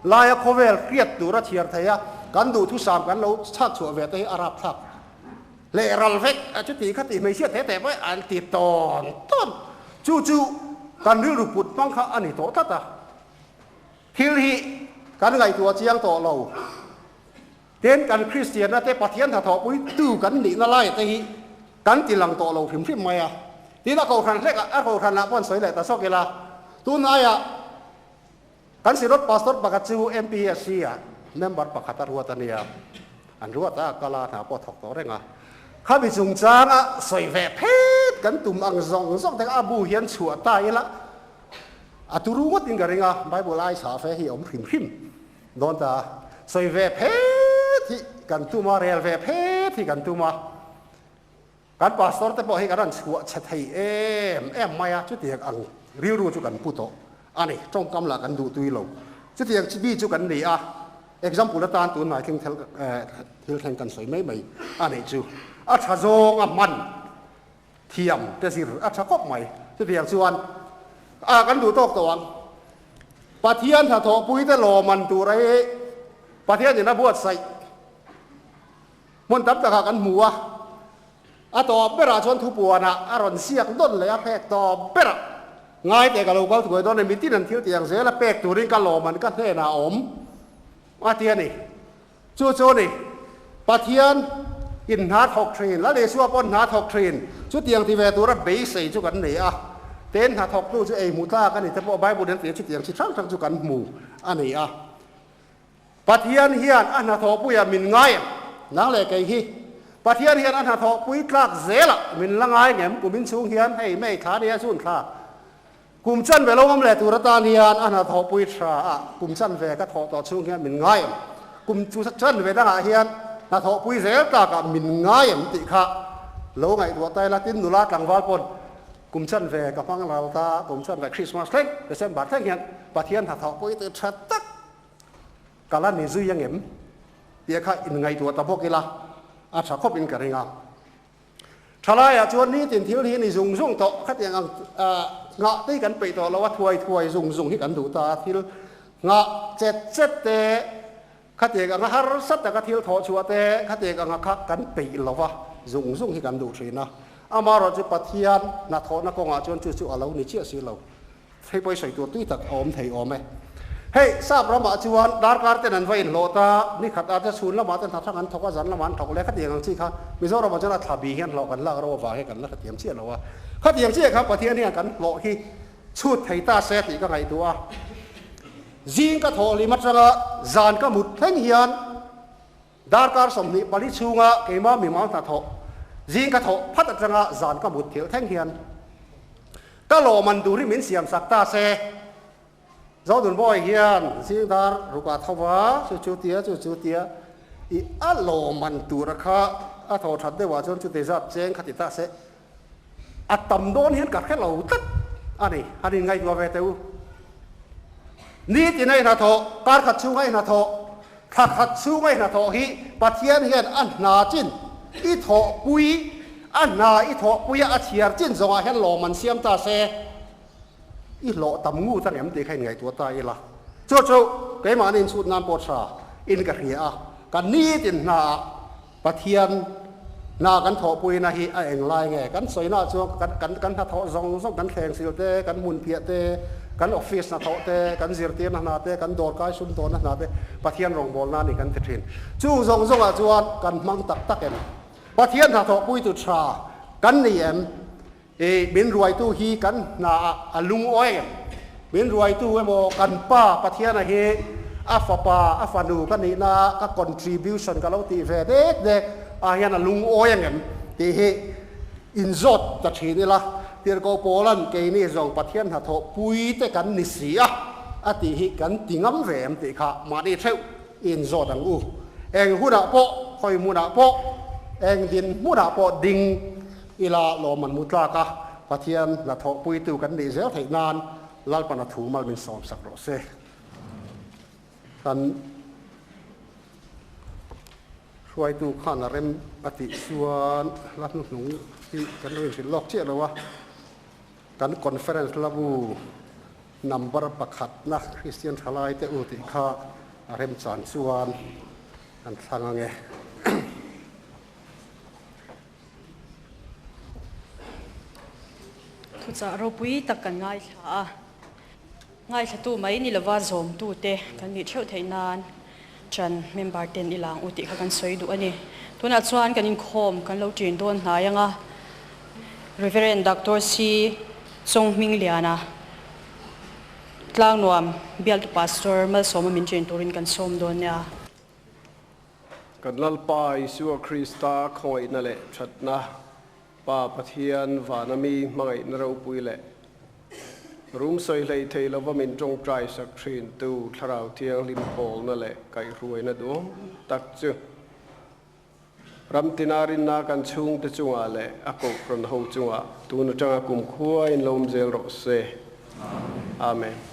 laya khovel kriat tu ra thiar thaya kan du thu sam kan lo chak chu ve te arab thak le ral vek a chu ti khati mai sia te te mai an ti ton chu kan ri ru put pang kha ani to ta thil hi kan ngai tu chiang to lo ten kan christian na te pathian tha tho pui tu kan ni na lai te hi kan ti lang to lo phim mai a ti na ko khan lek a ko khan na pon soi le ta so ke la tu na ya kan si rot pastor bakat chu MPSC a member pakhatar ruatania an ruata kala na po thok to renga kha bi chung chang a soi ve phet kan tum ang zong te abu hian chua tai la aturu ngot in garinga bible ai sa fe hi om phim don ta soi ve phet hi kan tu ma real ve phet hi kan tu ma kan pastor te po hi kan chua chathai em maya chu tiak ang riu ru chu kan puto ani trong kam la kan du tui lo chu tiak chi bi chu kan ni a example la tan tu nai king thil thang kan soi mai ani chu a tha zong a man thiam te sir a tha kop mai chu tiak chuan a kan du tok tawang pathian tha tho pui te lo man tu ra he pathian ni na buat sai mon tap ta kan muwa a to bera chon thu puana a ron siak don le a phek to bera ngai te ka lo kal tu don mi tin an thil tiang se la pek tu rin ka lo man ka the na om a tia ni chu ni pathian in na thok train la le suwa pon na thok train chu tiang ti ve tu ra be sei chu kan nei a ten na thok tu chu ei mu ta kan ni te po bible den ti chu tiang chi thang chu kan mu ani a pathian hian an na tho pu ya min ngai nang le kai hi pathian hian an na tho pui tlak zela min langai ngem ku min chung hian hei mei kha dia chun kha kum chan ve lo ngam le tu ra ta hian an na tho pui thra a kum chan ve ka tho to chung hian min ngai kum chu chan ve da hian na tho pui zel ta ka min ngai ti kha lo ngai tu tai la tin nu la tlang wal pon kum chan ve ka pang la ta kum chan ve christmas theng de sem ba theng hian pathian tha tho pui tu that tak kala ni zu yang em tia kha in ngai tu ta bokila a tha khop in ka ringa thala ya chuan ni tin thil hi ni zung to khat yang nga te kan pe to lawa thuai zung hi kan du ta thil nga chet te khat ye nga har sat ta ka thil tho chua te khat ye nga kha kan pe lawa zung hi kan du thina ama ro chu pathian na tho na ko nga chuan chu alo ni chi si lo thei poi sai tu tui tak om thei om e hey sab rama chuan dar kar te nan vain lo ta ni khat a te sun la ma te tha thang an thoka zan la man thok le khat ye ngang chi kha mizoram jana thabi hian lo kan la ro wa he kan la khat yam chi lo wa khat yam chi kha pathian hian kan lo hi chut thei ta se ti ka ngai tu a zing ka tholi matranga zan ka mut theng hian dar kar som ni pali chunga keima mi ma ta tho zing ka tho phat atanga zan ka mut thil theng hian ka lo man du ri min siam sak ta se zo dun boy hian zing dar ruka thawa chu tia i a lo man tu ra kha a tho that de wa chon chu te zat cheng khati ta se a tam don hian ka khe lo tat ani ngai tu ve teu ni ti nei na tho kar khat chu ngai na tho khat chu ngai na tho hi pathian hian an na chin i tho pui an na i tho pui a thiar chin zonga hian lo man siam ta se i lo tam ngu tang em te khai ngai tu ta i la chu ke ma nin sut nam po tha in ka ria kan ni tin na pathian na kan tho pui na hi a eng lai nge kan soi na chu kan tha tho zong kan kheng sil te kan mun phia te kan office na tho te kan zir te na te kan dor kai sun to na te pathian rong bol na ni kan thin chu zong a chuan kan mang tak em pathian tha tho pui tu tha kan ni em bin ruai tu hi kan na alung oi bin ruai tu emo kan pa pathian a he afapa afanu kan ni na ka contribution ka lo ti ve de a hian alung oi ngem ti he in zot ta thini la tir ko polan ke ni zong pathian ha tho pui te kan ni sia ati hi kan tingam ve em ti kha ma ni theu in zot ang u eng huna po khoi muna po eng din muna po ding ila lo man mutla ka pathian na tho pui tu kan ni zel thei nan lal pana thu mal min som sak ro se kanช่วยดูข้านาเร็มอติส่วนรัฐนุนที่กันเรื่องสิลอกเชี่ยเลยว่ากันคอนเฟอเรนซ์ลาบูนำบรประคัดนะคริสเตียนทลายแต่อุติข้าเร็มสานส่วนอันทางไง ทุจารูปุยตักกันง่ายค่ะง่ายตู้ไหมนี่ละว่าโจมตู้เตะกันนี่เที่ยวไทยนานจันเมมเบอร์เต็นอีหลังอุติเขากันสวยดูอันนี้ตัวนัดส่วนกันอินโคมกันเราจีนโดนหายังอ่ะ Reverend Dr. C ทรงมิงเลียนะกลางนวมเบียลตุพาสเตอร์มาสมมินจีนตัวรินกันสมโดนเนี่ยกันลัลปายสัวคริสตาคอยนั่นแหละชัดนะป้าปะเทียนวานามีมังไงนเราปุยแหละรุ่มใส่เลยเทลว่ามินจงใจสักทรีนตูทราวเทียงลิมโพลนั่นแหละไก่รวยนะดูตักจืรำตินารินนากันชุงตะจุงอะไรอากกรนหูจุงอ่ะตูนจังอากุมขั้วอินลมเจลโรเซอาเมน